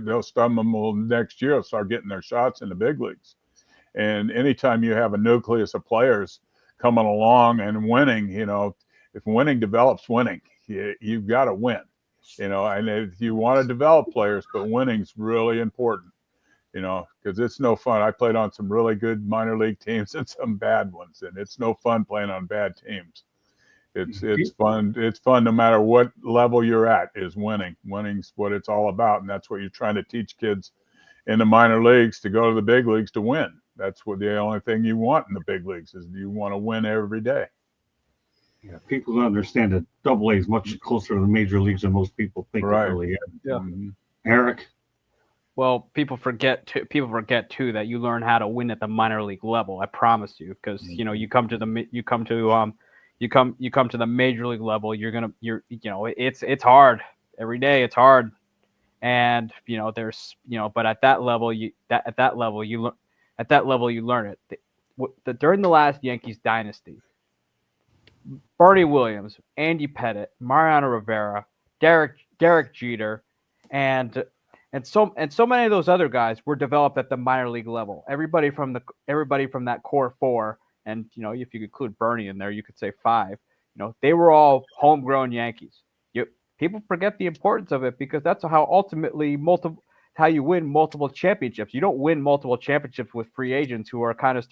S5: they'll stun them next year, start getting their shots in the big leagues. And anytime you have a nucleus of players coming along and winning, if winning develops winning, you've got to win, and if you want to develop players, but winning's really important, because it's no fun. I played on some really good minor league teams and some bad ones, and it's no fun playing on bad teams. It's fun. It's fun no matter what level you're at. Is winning. Winning's what it's all about, and that's what you're trying to teach kids in the minor leagues to go to the big leagues to win. That's what the only thing you want in the big leagues is you want to win every day.
S1: Yeah, people don't understand that AA is much closer to the major leagues than most people think.
S5: Right.
S1: It really is.
S6: Yeah.
S1: Mm-hmm. Eric.
S6: Well, people forget too that you learn how to win at the minor league level. I promise you, because you come to the major league level, it's hard every day. It's hard, and but at that level you learn it. During the last Yankees dynasty, Bernie Williams, Andy Pettitte, Mariano Rivera, Derek Jeter, and so many of those other guys were developed at the minor league level. Everybody from that core four, and if you include Bernie in there, you could say 5. They were all homegrown Yankees. people forget the importance of it because that's how ultimately how you win multiple championships. You don't win multiple championships with free agents who are kind of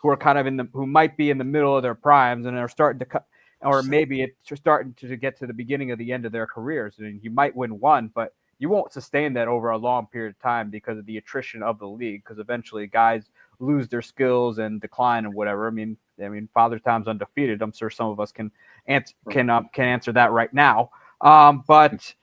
S6: who might be in the middle of their primes and are starting to cut, or maybe it's starting to get to the beginning of the end of their careers. And you might win one, but you won't sustain that over a long period of time because of the attrition of the league. Because eventually, guys lose their skills and decline and whatever. I mean, Father Time's undefeated. I'm sure some of us can answer that right now. But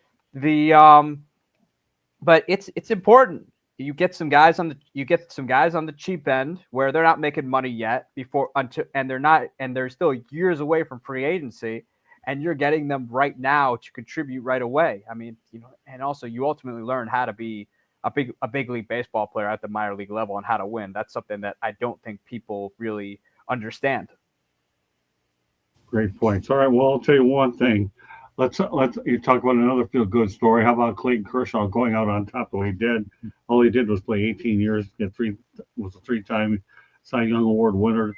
S6: it's important. You get some guys on the cheap end where they're not making money yet and they're still years away from free agency, and you're getting them right now to contribute right away. I mean, and also you ultimately learn how to be a big league baseball player at the minor league level and how to win. That's something that I don't think people really understand.
S1: Great points. All right. Well, I'll tell you one thing. Let's you talk about another feel good story. How about Clayton Kershaw going out on top the way he did? All he did was play 18 years, was a three-time Cy Young Award winner,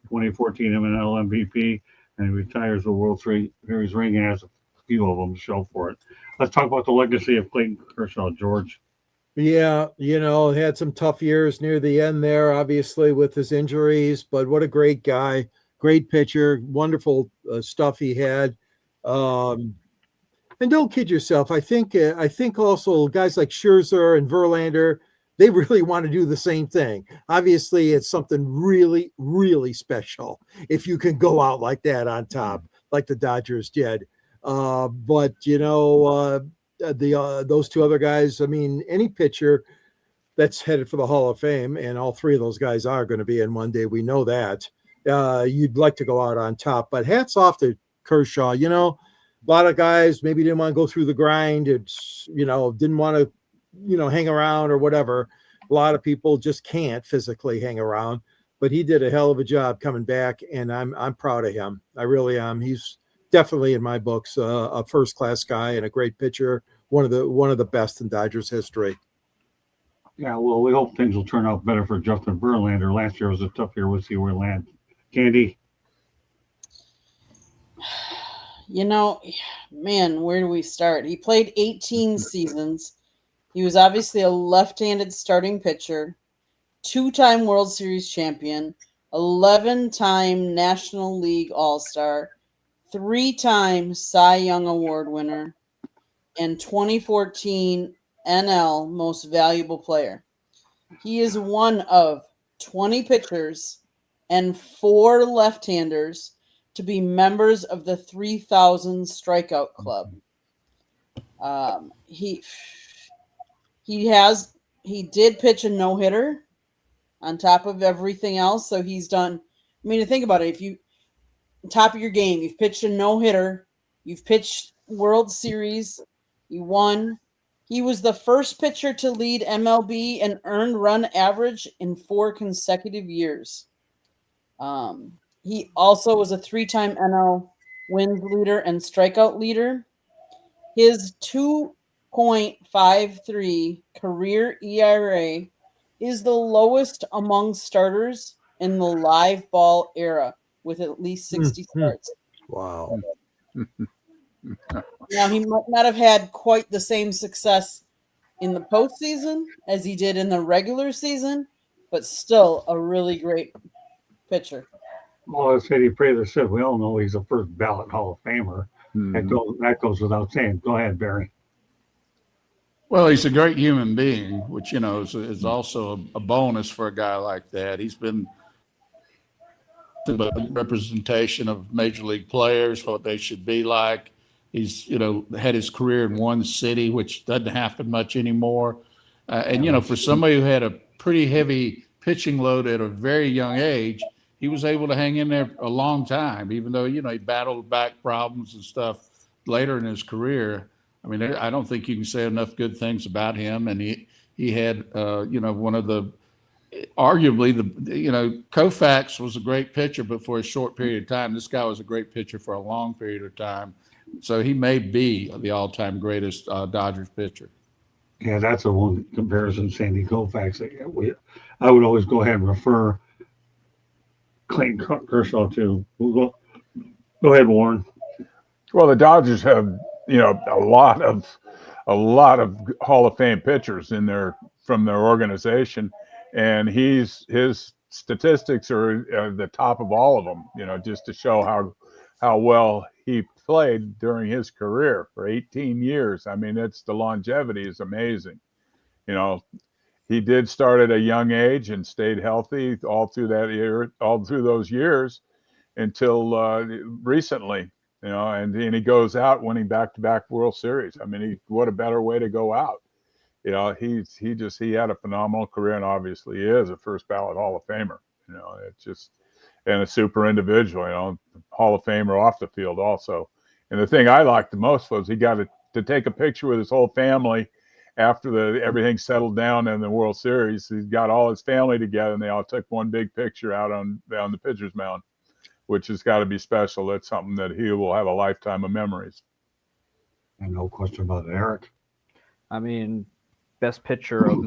S1: 2014 MNL MVP, and he retires with World Series ring and has a few of them to show for it. Let's talk about the legacy of Clayton Kershaw, George.
S2: Yeah, had some tough years near the end there, obviously with his injuries, but what a great guy, great pitcher, wonderful stuff he had. And don't kid yourself. I think also guys like Scherzer and Verlander, they really want to do the same thing. Obviously, it's something really, really special if you can go out like that on top, like the Dodgers did. But those two other guys, I mean, any pitcher that's headed for the Hall of Fame, and all three of those guys are going to be in one day. We know that. You'd like to go out on top, but hats off to Kershaw. A lot of guys maybe didn't want to go through the grind. It's, didn't want to, hang around or whatever. A lot of people just can't physically hang around, but he did a hell of a job coming back, and I'm proud of him. I really am. He's definitely in my books a first-class guy and a great pitcher, one of the best in Dodgers history.
S1: Yeah, well, we hope things will turn out better for Justin Verlander. Last year was a tough year. We'll see where it lands. Candy?
S3: Man, where do we start? He played 18 seasons. He was obviously a left-handed starting pitcher, 2-time World Series champion, 11-time National League All-Star, 3-time Cy Young Award winner, and 2014 NL Most Valuable Player. He is one of 20 pitchers and 4 left-handers to be members of the 3,000 Strikeout Club. He did pitch a no-hitter on top of everything else, so he's done. I mean, to think about it, if you top of your game, you've pitched a no-hitter, you've pitched World Series, you won. He was the first pitcher to lead MLB in earned run average in 4 consecutive years. He also was a 3-time NL wins leader and strikeout leader. His 2.53 career ERA is the lowest among starters in the live ball era, with at least 60 starts.
S2: Wow.
S3: Now, he might not have had quite the same success in the postseason as he did in the regular season, but still a really great pitcher.
S1: Well, as Eddie Prather said, we all know he's a first ballot Hall of Famer.
S5: Mhm.
S1: That goes without saying. Go ahead, Barry.
S4: Well, he's a great human being, which, is also a bonus for a guy like that. He's been a representation of major league players, what they should be like. He's, had his career in one city, which doesn't happen much anymore. And, for somebody who had a pretty heavy pitching load at a very young age, he was able to hang in there a long time, even though, he battled back problems and stuff later in his career. I mean, I don't think you can say enough good things about him. And he had, one of the, arguably Koufax was a great pitcher, but for a short period of time. This guy was a great pitcher for a long period of time. So he may be the all-time greatest Dodgers pitcher.
S1: Yeah, that's a one comparison, Sandy Koufax. I would always go ahead and refer Clayton Kershaw to. Go ahead, Warren.
S5: Well, the Dodgers have a lot of Hall of Fame pitchers in there from their organization, and his statistics are the top of all of them. Just to show how well he played during his career for 18 years. I mean, the longevity is amazing. You know, he did start at a young age and stayed healthy all through those years until recently. And he goes out winning back-to-back World Series. I mean, what a better way to go out. He had a phenomenal career, and obviously he is a first ballot Hall of Famer. It's just, and a super individual. Hall of Famer off the field also. And the thing I liked the most was he got to take a picture with his whole family after everything settled down in the World Series. He got all his family together, and they all took one big picture out on the pitcher's mound, which has got to be special. That's something that he will have a lifetime of memories.
S1: And no question about it, Eric.
S6: I mean, best pitcher of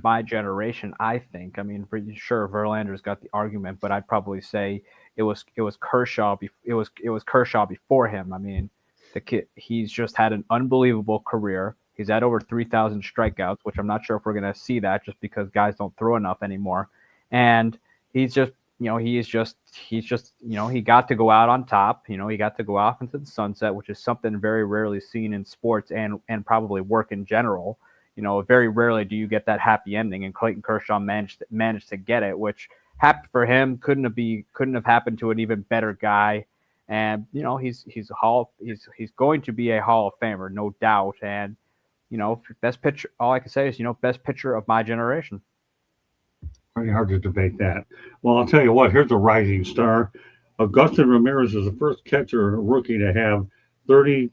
S6: my generation, I think. I mean, pretty sure Verlander's got the argument, but I'd probably say it was Kershaw. It was Kershaw before him. I mean, the kid, he's just had an unbelievable career. He's had over 3,000 strikeouts, which I'm not sure if we're going to see that just because guys don't throw enough anymore. And he's just, he got to go out on top. He got to go off into the sunset, which is something very rarely seen in sports and probably work in general. Very rarely do you get that happy ending, and Clayton Kershaw managed to get it, which happened for him. Couldn't have happened to an even better guy. And he's going to be a Hall of Famer, no doubt. And best pitcher. All I can say is best pitcher of my generation.
S1: Very hard to debate that. Well, I'll tell you what. Here's a rising star. Augustin Ramirez is the first rookie to have 30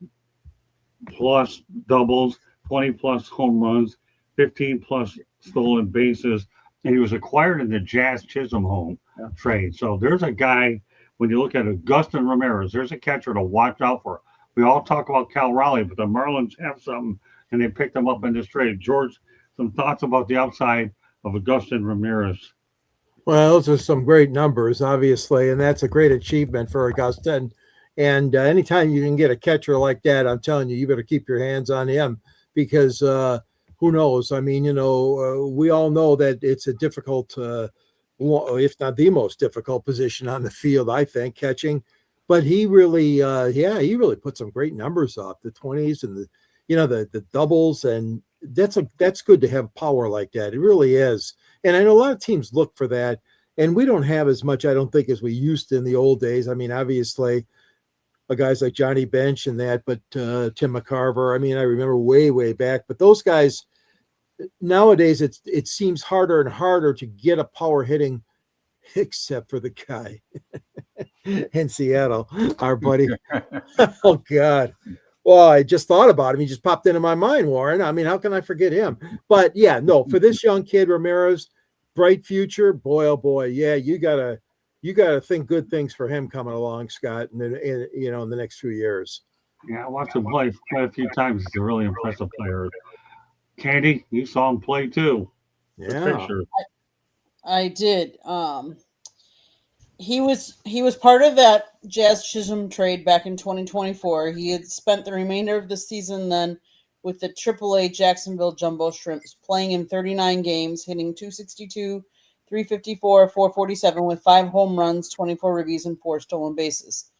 S1: plus doubles, 20 plus home runs, 15 plus stolen bases, and he was acquired in the Jazz Chisholm home trade. So there's a guy. When you look at Augustin Ramirez, there's a catcher to watch out for. We all talk about Cal Raleigh, but the Marlins have something, and they picked him up in this trade. George, some thoughts about the upside of Augustin Ramirez?
S2: Well, those are some great numbers, obviously, and that's a great achievement for Augustin. And anytime you can get a catcher like that, I'm telling you better keep your hands on him because who knows? I mean, we all know that it's a difficult, if not the most difficult position on the field, I think, catching. But he really put some great numbers up, the 20s and the doubles, and that's good to have power like that. It really is. And I know a lot of teams look for that, and we don't have as much, I don't think, as we used to in the old days. I mean, obviously, guys like Johnny Bench and that, but Tim McCarver. I mean, I remember way back, but those guys nowadays, it seems harder and harder to get a power hitting, except for the guy in Seattle, our buddy. Oh God. Well, I just thought about him. He just popped into my mind, Warren. I mean, how can I forget him? But yeah, no, for this young kid, Ramirez, bright future, boy, oh boy. Yeah, you gotta think good things for him coming along, Scott, in the next few years.
S1: Yeah, I watched him play quite a few times. He's a really impressive player. Candy, you saw him play too.
S2: Yeah,
S3: I did. He was part of that Jazz Chisholm trade back in 2024. He had spent the remainder of the season then with the AAA Jacksonville Jumbo Shrimps, playing in 39 games, hitting .262, .354, .447 with 5 home runs, 24 ribbies, and 4 stolen bases.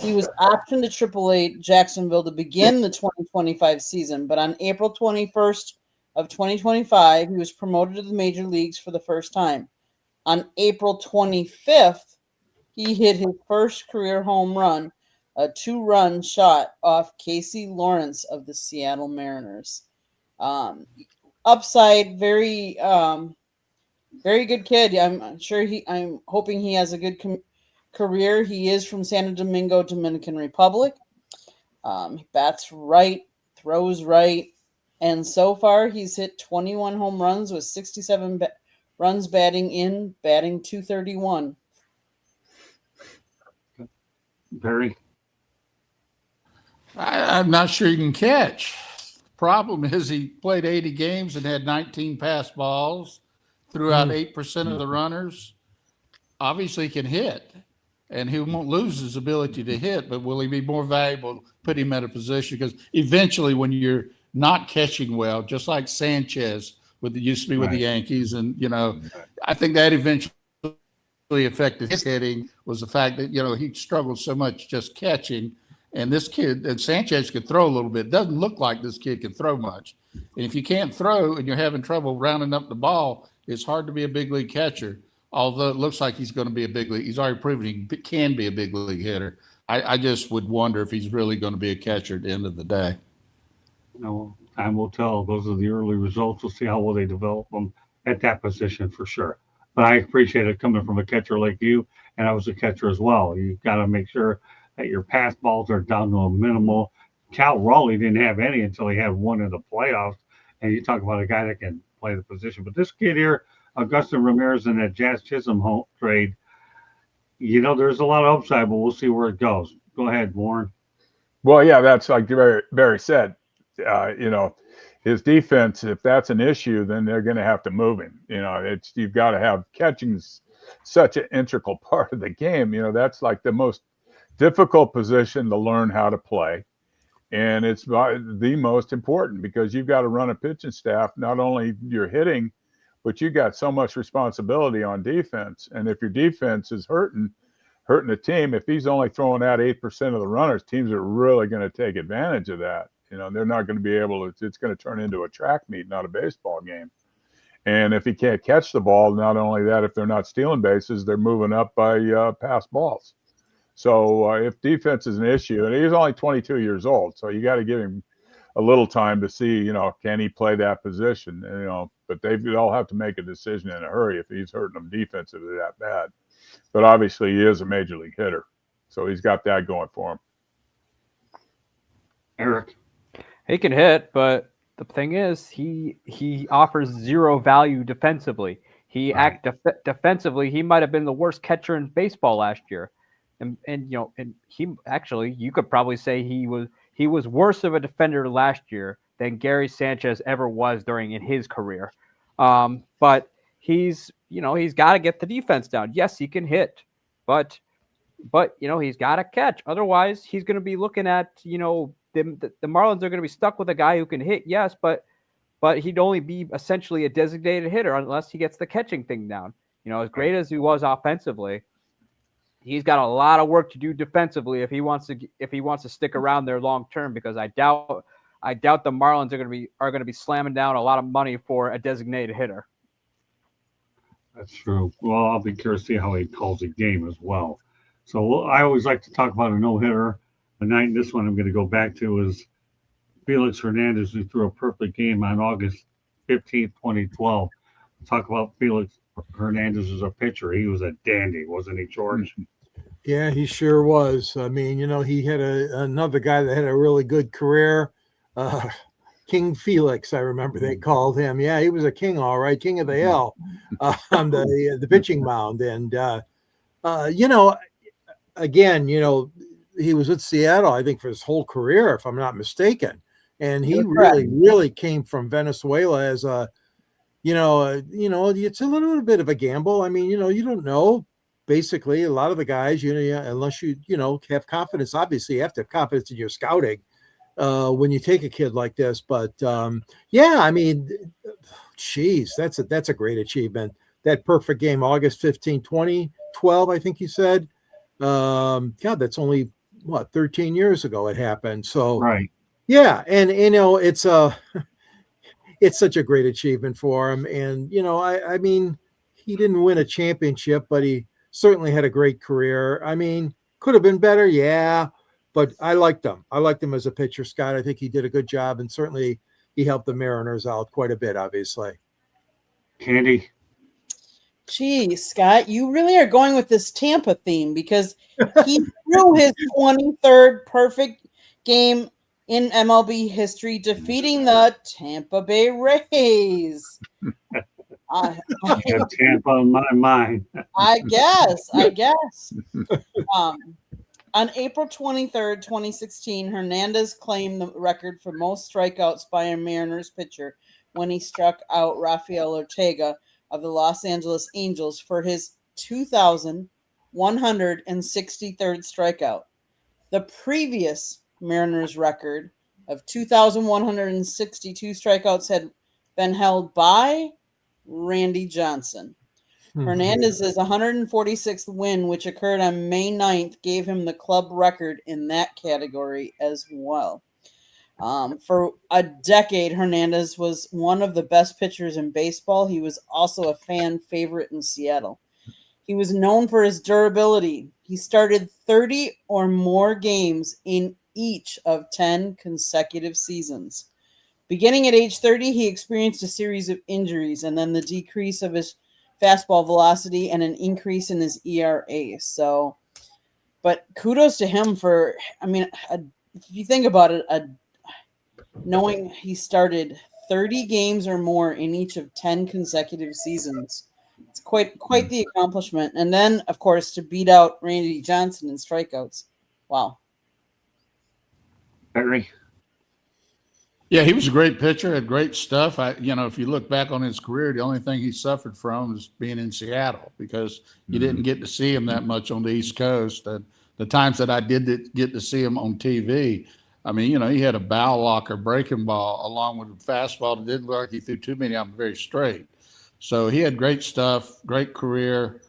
S3: He was optioned to AAA Jacksonville to begin the 2025 season, but on April 21st of 2025, he was promoted to the major leagues for the first time. On April 25th, he hit his first career home run, a 2-run shot off Casey Lawrence of the Seattle Mariners. Upside, very good kid. I'm hoping he has a good career. He is from Santo Domingo, Dominican Republic. He bats right, throws right, and so far he's hit 21 home runs with 67 runs batting 231.
S1: Barry?
S4: I'm not sure he can catch. Problem is he played 80 games and had 19 pass balls, threw out 8% of the runners. Obviously he can hit, and he won't lose his ability to hit, but will he be more valuable put him at a position because eventually when you're not catching well, just like Sanchez used to be with the Yankees, and I think that eventually affected his hitting was the fact that he struggled so much just catching. And this kid, and Sanchez could throw a little bit. It doesn't look like this kid can throw much. And if you can't throw and you're having trouble rounding up the ball, it's hard to be a big league catcher. Although it looks like he's going to be a big league, he's already proven he can be a big league hitter. I just would wonder if he's really going to be a catcher at the end of the day.
S1: Time will tell. Those are the early results. We'll see how well they develop them at that position for sure. But I appreciate it coming from a catcher like you, and I was a catcher as well. You've got to make sure that your pass balls are down to a minimal. Cal Raleigh didn't have any until he had one in the playoffs, and you talk about a guy that can play the position. But this kid here, Augustin Ramirez, in that Jazz Chisholm trade, there's a lot of upside, but we'll see where it goes. Go ahead, Warren.
S5: Well, yeah, that's like Barry said. His defense, if that's an issue, then they're going to have to move him. You've got to have catching's such an integral part of the game. That's like the most difficult position to learn how to play. And it's the most important because you've got to run a pitching staff, not only you're hitting, but you got so much responsibility on defense. And if your defense is hurting the team, if he's only throwing out 8% of the runners, teams are really going to take advantage of that. They're not going to be able to, it's going to turn into a track meet, not a baseball game. And if he can't catch the ball, not only that, if they're not stealing bases, they're moving up by pass balls. So if defense is an issue, and he's only 22 years old, so you got to give him a little time to see, can he play that position? But they all have to make a decision in a hurry if he's hurting them defensively that bad. But obviously he is a major league hitter, so he's got that going for him.
S1: Eric.
S6: He can hit, but the thing is, he offers zero value defensively. Defensively, he might have been the worst catcher in baseball last year, and he actually, you could probably say he was worse of a defender last year than Gary Sanchez ever was during in his career. But he's got to get the defense down. Yes, he can hit, but he's got to catch. Otherwise, he's going to be looking at the Marlins are going to be stuck with a guy who can hit, yes, but he'd only be essentially a designated hitter unless he gets the catching thing down. As great as he was offensively, he's got a lot of work to do defensively if he wants to stick around there long term. Because I doubt the Marlins are going to be slamming down a lot of money for a designated hitter.
S1: That's true. Well, I'll be curious to see how he calls the game as well. So I always like to talk about a no-hitter. This one I'm going to go back to is Felix Hernandez, who threw a perfect game on August 15th, 2012. Talk about Felix Hernandez as a pitcher. He was a dandy, wasn't he, George?
S2: Yeah, he sure was. I mean, he had another guy that had a really good career, King Felix, I remember they called him. Yeah, he was a king, all right, king of the hill on the pitching mound. And, again, he was with Seattle, I think, for his whole career, if I'm not mistaken. And he really came from Venezuela as it's a little bit of a gamble. I mean, you don't know. Basically, a lot of the guys, unless you have confidence, obviously you have to have confidence in your scouting when you take a kid like this. But I mean, geez, that's a great achievement. That perfect game, August 15, 2012, I think you said. God, that's only 13 years ago it happened. So
S1: right.
S2: Yeah, and it's such a great achievement for him. And I mean, he didn't win a championship, but he certainly had a great career. I mean, could have been better, yeah, but I liked him. I liked him as a pitcher, Scott. I think he did a good job, and certainly he helped the Mariners out quite a bit, obviously.
S1: Candy.
S3: Gee, Scott, you really are going with this Tampa theme because he threw his 23rd perfect game in MLB history, defeating the Tampa Bay Rays.
S1: I have Tampa in my mind.
S3: I guess. On April 23rd, 2016, Hernandez claimed the record for most strikeouts by a Mariners pitcher when he struck out Rafael Ortega of the Los Angeles Angels for his 2,163rd strikeout. The previous Mariners record of 2,162 strikeouts had been held by Randy Johnson. Hernandez's 146th win, which occurred on May 9th, gave him the club record in that category as well. For a decade, Hernandez was one of the best pitchers in baseball. He was also a fan favorite in Seattle. He was known for his durability. He started 30 or more games in each of 10 consecutive seasons. Beginning at age 30, he experienced a series of injuries and then the decrease of his fastball velocity and an increase in his ERA. So, but kudos to him for, if you think about it, knowing he started 30 games or more in each of 10 consecutive seasons. It's quite the accomplishment. And then, of course, to beat out Randy Johnson in strikeouts. Wow.
S1: Barry?
S4: Yeah, he was a great pitcher, had great stuff. If you look back on his career, the only thing he suffered from was being in Seattle because you didn't get to see him that much on the East Coast. The times that I did get to see him on TV, he had a bow locker breaking ball along with a fastball that didn't look like he threw too many of them very straight. So he had great stuff, great career.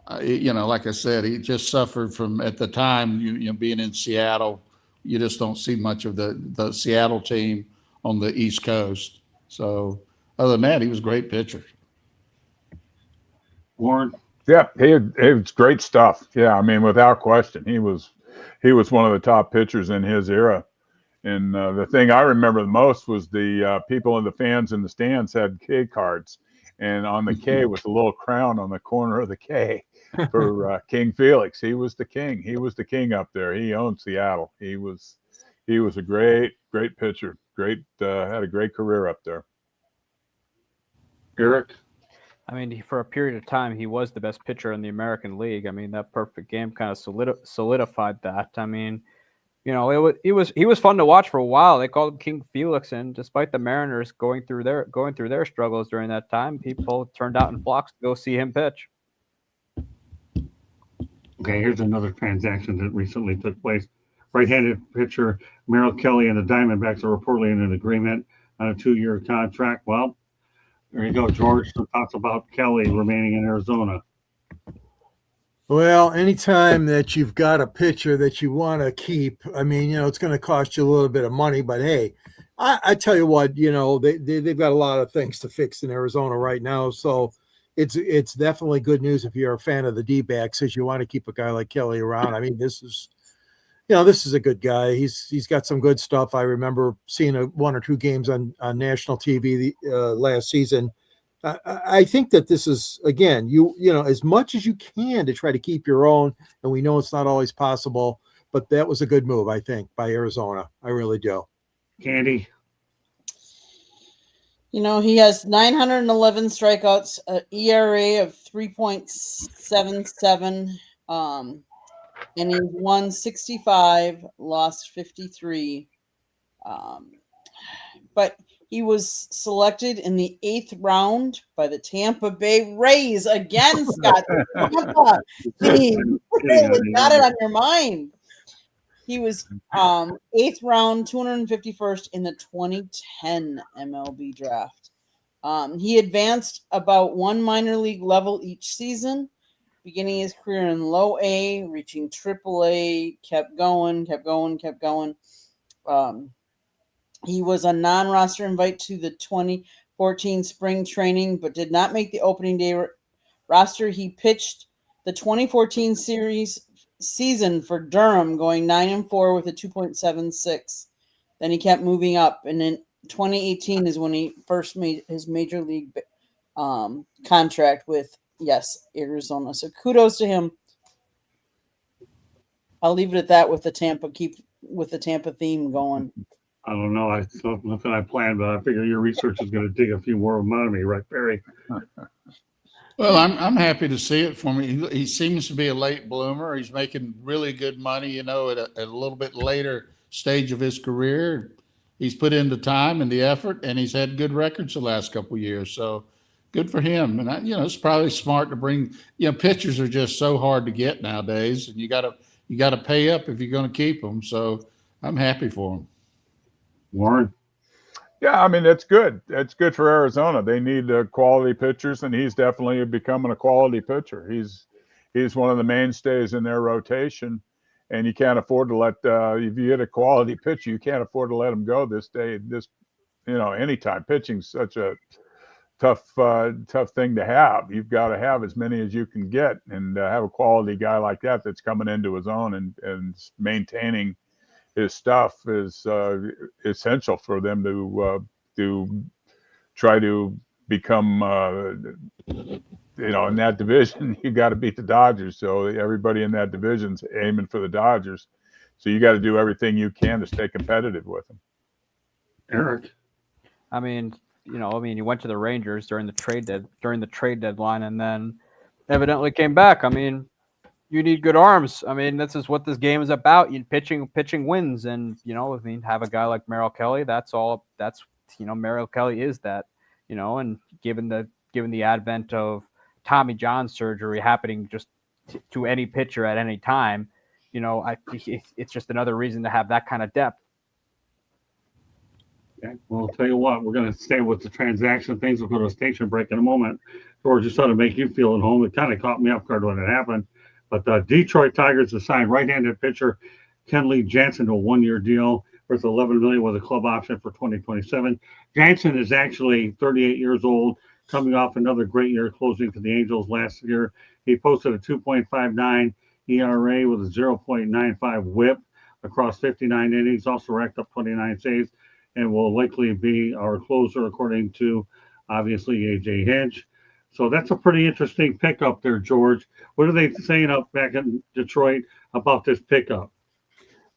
S4: Like I said, he just suffered from, at the time, being in Seattle, you just don't see much of the Seattle team on the East Coast. So other than that, he was a great pitcher.
S1: Warren?
S5: Yeah, it was great stuff. Yeah, without question, he was one of the top pitchers in his era. And the thing I remember the most was the people and the fans in the stands had K cards, and on the K was a little crown on the corner of the K for King Felix. He was the king. He was the king up there. He owned Seattle. He was a great pitcher. Had a great career up there.
S1: Eric?
S6: For a period of time, he was the best pitcher in the American League. That perfect game kind of solidified that. He was fun to watch for a while. They called him King Felix, and despite the Mariners going through their struggles during that time, people turned out in flocks to go see him pitch.
S1: Okay, here's another transaction that recently took place. Right-handed pitcher Merrill Kelly and the Diamondbacks are reportedly in an agreement on a 2-year contract. Well, there you go, George. Some thoughts about Kelly remaining in Arizona.
S2: Well, anytime that you've got a pitcher that you want to keep, it's going to cost you a little bit of money. But hey, I tell you what, they've got a lot of things to fix in Arizona right now. So it's definitely good news if you're a fan of the D-backs, as you want to keep a guy like Kelly around. This is a good guy. He's got some good stuff. I remember seeing 1 or 2 games on national TV last season. I think that this is, again, as much as you can to try to keep your own, and we know it's not always possible, but that was a good move, I think, by Arizona. I really do.
S1: Candy?
S3: He has 911 strikeouts, an ERA of 3.77, and he's won 65, lost 53. But he was selected in the 8th round by the Tampa Bay Rays. Again, Scott. Tampa team. Really got it on your mind. He was 8th round, 251st in the 2010 MLB draft. He advanced about 1 minor league level each season, beginning his career in low A, reaching triple A, kept going. He was a non-roster invite to the 2014 spring training, but did not make the opening day roster. He pitched the 2014 season for Durham, going 9-4 with a 2.76. Then he kept moving up, and in 2018 is when he first made his major league contract with Arizona. So kudos to him. I'll leave it at that with the Tampa theme going.
S1: I don't know. It's nothing I planned, but I figure your research is going to dig a few more of them out of me, right, Barry?
S4: Well, I'm happy to see it for me. He seems to be a late bloomer. He's making really good money, at a little bit later stage of his career. He's put in the time and the effort, and he's had good records the last couple of years. So good for him. And it's probably smart to bring. Pitchers are just so hard to get nowadays, and you got to pay up if you're going to keep them. So I'm happy for him.
S1: Warren.
S5: Yeah, I mean, that's good. That's good for Arizona. They need quality pitchers, and he's definitely becoming a quality pitcher. He's one of the mainstays in their rotation, and you can't afford to let if you hit a quality pitcher, you can't afford to let him go this day. Anytime. Pitching's such a tough thing to have. You've got to have as many as you can get, and have a quality guy like that that's coming into his own and maintaining his stuff is essential for them to try to become in that division. You got to beat the Dodgers, so everybody in that division's aiming for the Dodgers, so you got to do everything you can to stay competitive with them.
S1: Eric.
S6: I mean, you went to the Rangers during the trade deadline, and then evidently came back. I mean, you need good arms. I mean, this is what this game is about. Pitching wins, and have a guy like Merrill Kelly. That's all. That's Merrill Kelly is that. And given the advent of Tommy John surgery happening just to any pitcher at any time, I think it's just another reason to have that kind of depth.
S1: Okay. Well, I'll tell you what, we're going to stay with the transaction things. We'll go to a station break in a moment. George, just thought to make you feel at home. It kind of caught me off guard when it happened. But the Detroit Tigers assigned right-handed pitcher Kenley Jansen to a one-year deal worth $11 million with a club option for 2027. Jansen is actually 38 years old, coming off another great year closing to the Angels last year. He posted a 2.59 ERA with a 0.95 WHIP across 59 innings, also racked up 29 saves, and will likely be our closer, according to, obviously, AJ Hinch. So that's a pretty interesting pickup there, George. What are they saying up back in Detroit about this pickup?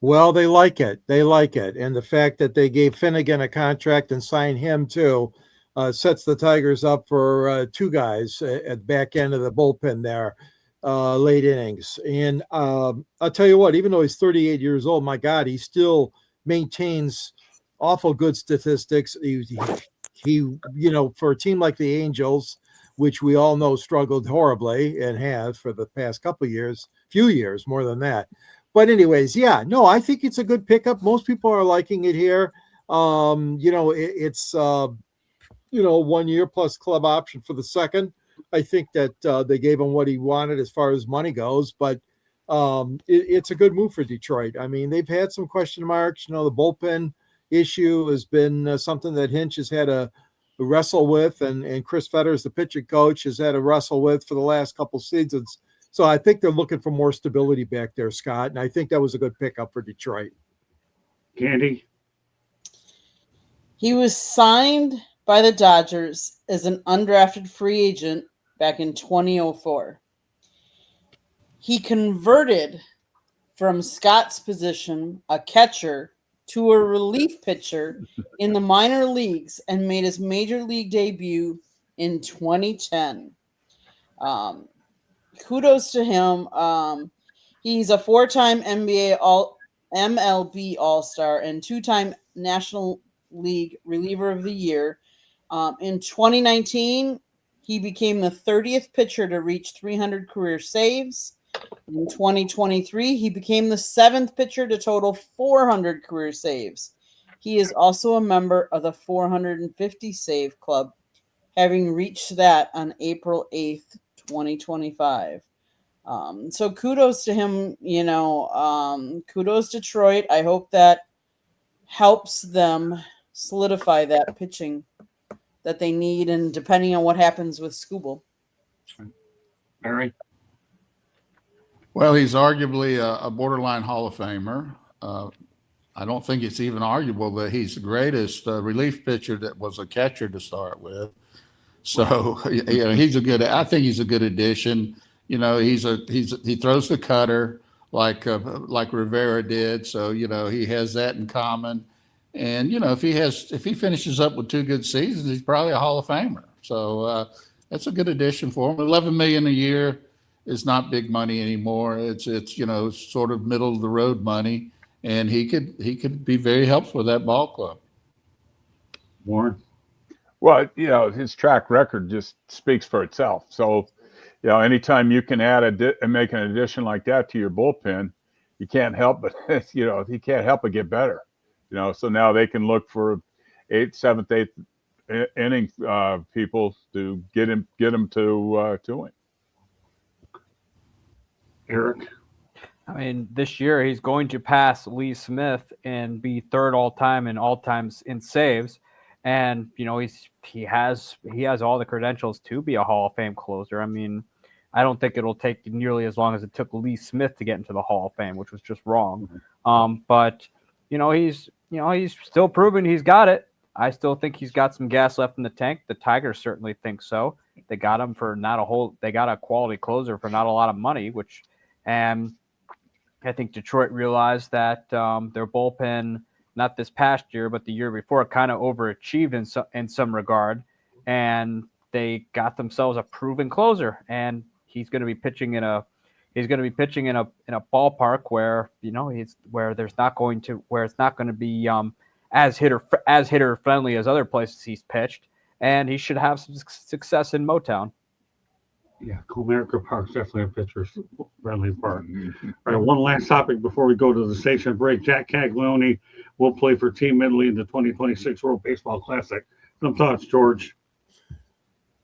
S2: Well, they like it. They like it. And the fact that they gave Finnegan a contract and signed him too sets the Tigers up for two guys at the back end of the bullpen there, late innings. And I'll tell you what, even though he's 38 years old, my God, he still maintains awful good statistics. He for a team like the Angels, which we all know struggled horribly and have for the past few years, more than that. But anyways, yeah, no, I think it's a good pickup. Most people are liking it here. It's 1 year plus club option for the second. I think that they gave him what he wanted as far as money goes, but it's a good move for Detroit. I mean, they've had some question marks. The bullpen issue has been something that Hinch has had to wrestle with, and Chris Fetters, the pitching coach, has had to wrestle with for the last couple seasons. So I think they're looking for more stability back there, Scott, and I think that was a good pickup for Detroit.
S1: Candy?
S3: He was signed by the Dodgers as an undrafted free agent back in 2004. He converted from Scott's position, a catcher, to a relief pitcher in the minor leagues and made his major league debut in 2010. Kudos to him. He's a four-time MLB All-Star and two-time National League Reliever of the Year. In 2019, he became the 30th pitcher to reach 300 career saves. In 2023, he became the 7th pitcher to total 400 career saves. He is also a member of the 450 save club, having reached that on April 8th, 2025. So kudos to him, kudos Detroit. I hope that helps them solidify that pitching that they need, and depending on what happens with Skubal.
S1: Barry?
S4: Well, he's arguably a borderline Hall of Famer. I don't think it's even arguable that he's the greatest relief pitcher that was a catcher to start with. So I think he's a good addition. He throws the cutter like Rivera did. So, he has that in common. And, if he finishes up with 2 good seasons, he's probably a Hall of Famer. So that's a good addition for him. $11 million a year is not big money anymore. It's sort of middle of the road money, and he could be very helpful with that ball club.
S1: Warren?
S5: Well, his track record just speaks for itself. So, anytime you can add and make an addition like that to your bullpen, you can't help but he can't help but get better. So now they can look for seventh, eighth inning people to get him to him.
S1: Eric.
S6: I mean, this year he's going to pass Lee Smith and be third all time in saves, and he has all the credentials to be a Hall of Fame closer. I mean, I don't think it'll take nearly as long as it took Lee Smith to get into the Hall of Fame, which was just wrong. But he's still proving he's got it. I still think he's got some gas left in the tank. The Tigers certainly think so. They got him for they got a quality closer for not a lot of money, and I think Detroit realized that their bullpen, not this past year, but the year before, kind of overachieved in some regard, and they got themselves a proven closer. And he's going to be pitching in a ballpark where it's not going to be as hitter friendly as other places he's pitched, and he should have some success in Motown.
S1: Yeah, Comerica Park's definitely a pitcher-friendly park. All right, one last topic before we go to the station break. Jack Caglione will play for Team Italy in the 2026 World Baseball Classic. Some thoughts, George?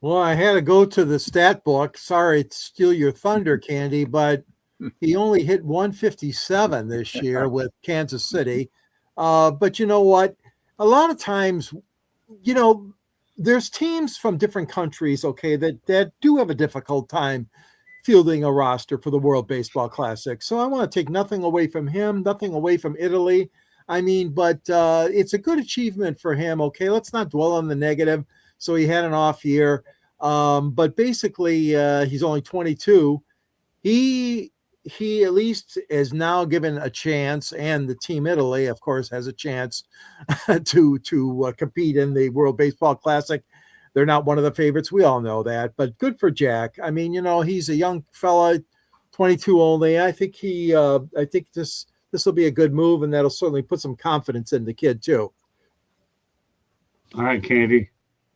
S2: Well, I had to go to the stat book. Sorry to steal your thunder, Candy, but he only hit 157 this year with Kansas City. But you know what? A lot of times, there's teams from different countries, okay, that do have a difficult time fielding a roster for the World Baseball Classic. So I want to take nothing away from him, nothing away from Italy. I mean, but it's a good achievement for him, okay? Let's not dwell on the negative. So he had an off year. But basically, he's only 22. He at least is now given a chance, and the Team Italy, of course, has a chance to compete in the World Baseball Classic. They're not one of the favorites. We all know that, but good for Jack. I mean, he's a young fella, 22 only. I think this will be a good move, and that'll certainly put some confidence in the kid too.
S1: All right, Candy.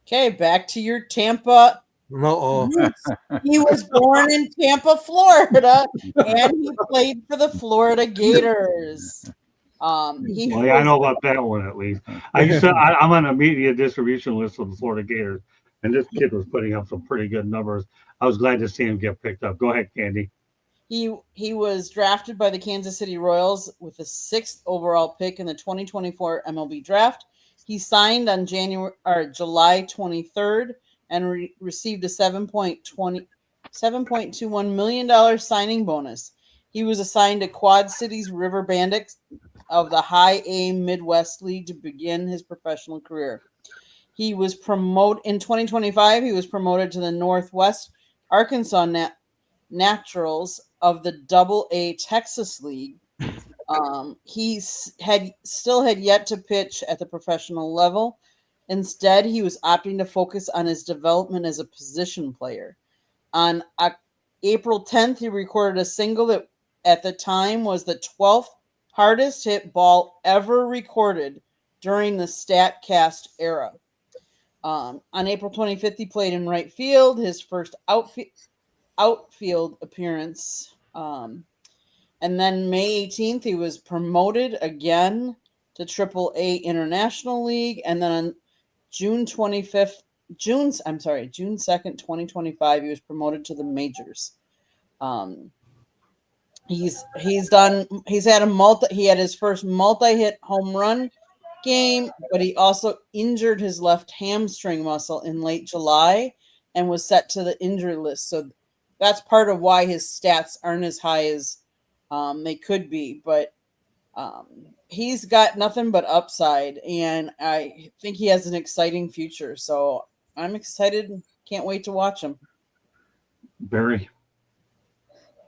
S3: Okay, back to your Tampa. He was born in Tampa, Florida, and he played for the Florida Gators.
S1: I know about that one at least. I'm on a media distribution list of the Florida Gators, and this kid was putting up some pretty good numbers. I was glad to see him get picked up. Go ahead, Candy.
S3: He was drafted by the Kansas City Royals with the 6th overall pick in the 2024 MLB draft. He signed on July 23rd and received a $7.21 million signing bonus. He was assigned to Quad Cities River Bandits of the High A Midwest League to begin his professional career. He was promoted in 2025. He was promoted to the Northwest Arkansas Naturals of the Double-A Texas League. He still had yet to pitch at the professional level. Instead, he was opting to focus on his development as a position player. On April 10th, he recorded a single that at the time was the 12th hardest hit ball ever recorded during the StatCast era. On April 25th, he played in right field, his first outfield appearance. And then May 18th, he was promoted again to AAA International League. And then on June 2nd, 2025, he was promoted to the majors. He had his first multi-hit home run game, but he also injured his left hamstring muscle in late July and was set to the injury list. So that's part of why his stats aren't as high as they could be, but he's got nothing but upside, and I think he has an exciting future. So I'm excited. Can't wait to watch him.
S1: Barry.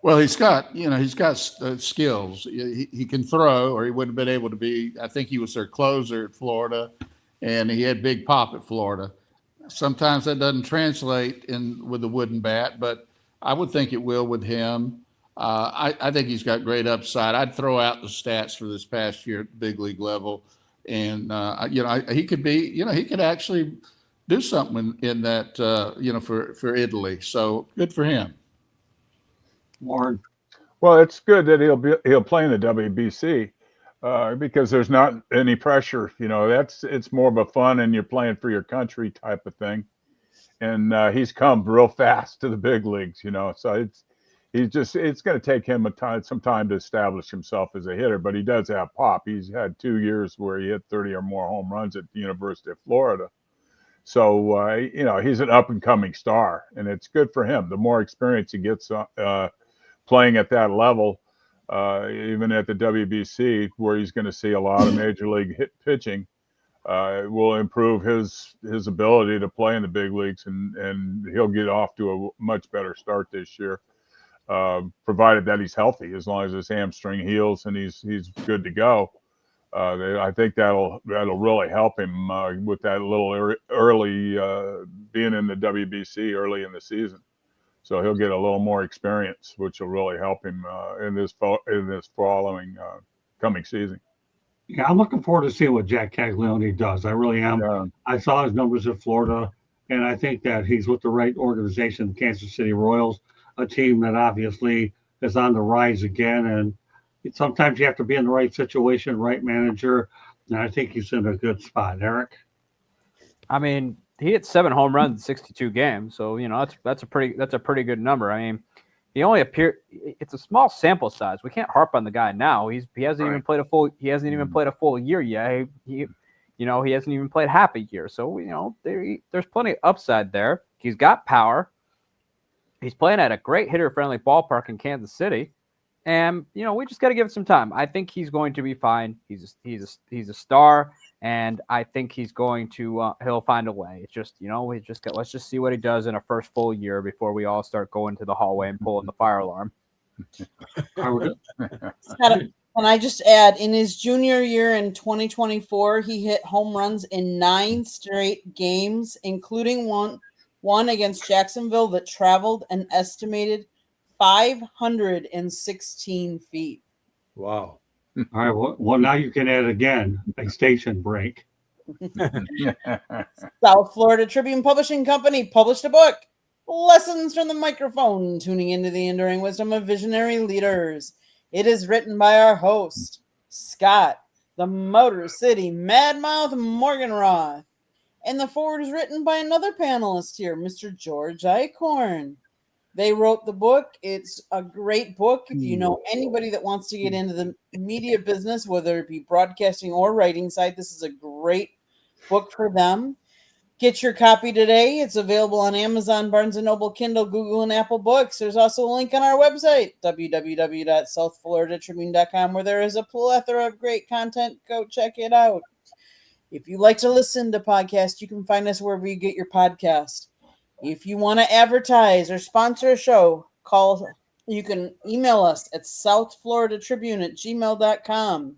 S4: Well, he's got skills. He can throw, or he wouldn't have been able to be. I think he was their closer at Florida, and he had big pop at Florida. Sometimes that doesn't translate in with the wooden bat, but I would think it will with him. I think he's got great upside. I'd throw out the stats for this past year at the big league level, and he could be. He could actually do something in that. For Italy. So good for him.
S1: Warren.
S5: Well, it's good that he'll play in the WBC because there's not any pressure. You know, it's more of a fun and you're playing for your country type of thing. And he's come real fast to the big leagues. You know, so it's going to take him some time to establish himself as a hitter. But he does have pop. He's had 2 years where he hit 30 or more home runs at the University of Florida. So you know, he's an up and coming star, and it's good for him. The more experience he gets playing at that level, even at the WBC, where he's going to see a lot of major league hit pitching, will improve his ability to play in the big leagues, and he'll get off to a much better start this year, provided that he's healthy. As long as his hamstring heals and he's good to go, I think that'll really help him with that little early being in the WBC early in the season. So he'll get a little more experience, which will really help him in this following coming season.
S1: Yeah, I'm looking forward to seeing what Jack Caglione does. I really am.
S5: Yeah.
S1: I saw his numbers in Florida, and I think that he's with the right organization, the Kansas City Royals, a team that obviously is on the rise again. And sometimes you have to be in the right situation, right manager, and I think he's in a good spot. Eric?
S6: I mean, he hit 7 home runs in 62 games, so you know that's a pretty good number. I mean, he only appeared. It's a small sample size. We can't harp on the guy now. He hasn't even played a full. He hasn't even played a full year yet. He hasn't even played half a year. So you know, there's plenty of upside there. He's got power. He's playing at a great hitter-friendly ballpark in Kansas City, and you know we just got to give it some time. I think he's going to be fine. He's a star. And I think he's going to he'll find a way. It's just, you know, let's just see what he does in a first full year before we all start going to the hallway and pulling the fire alarm.
S3: Can I just add, in his junior year in 2024, he hit home runs in 9 straight games, including one against Jacksonville that traveled an estimated 516 feet.
S2: Wow.
S1: All right. Well, now you can add again a station break.
S3: South Florida Tribune Publishing Company published a book, Lessons from the Microphone, Tuning into the Enduring Wisdom of Visionary Leaders. It is written by our host, Scott, the Motor City Madmouth Morganroth. And the foreword is written by another panelist here, Mr. George Eichhorn. They wrote the book. It's a great book. If you know anybody that wants to get into the media business, whether it be broadcasting or writing side, this is a great book for them. Get your copy today. It's available on Amazon, Barnes & Noble, Kindle, Google, and Apple Books. There's also a link on our website, www.southfloridatribune.com, where there is a plethora of great content. Go check it out. If you like to listen to podcasts, you can find us wherever you get your podcast. If you want to advertise or sponsor a show, you can email us at southfloridatribune@gmail.com.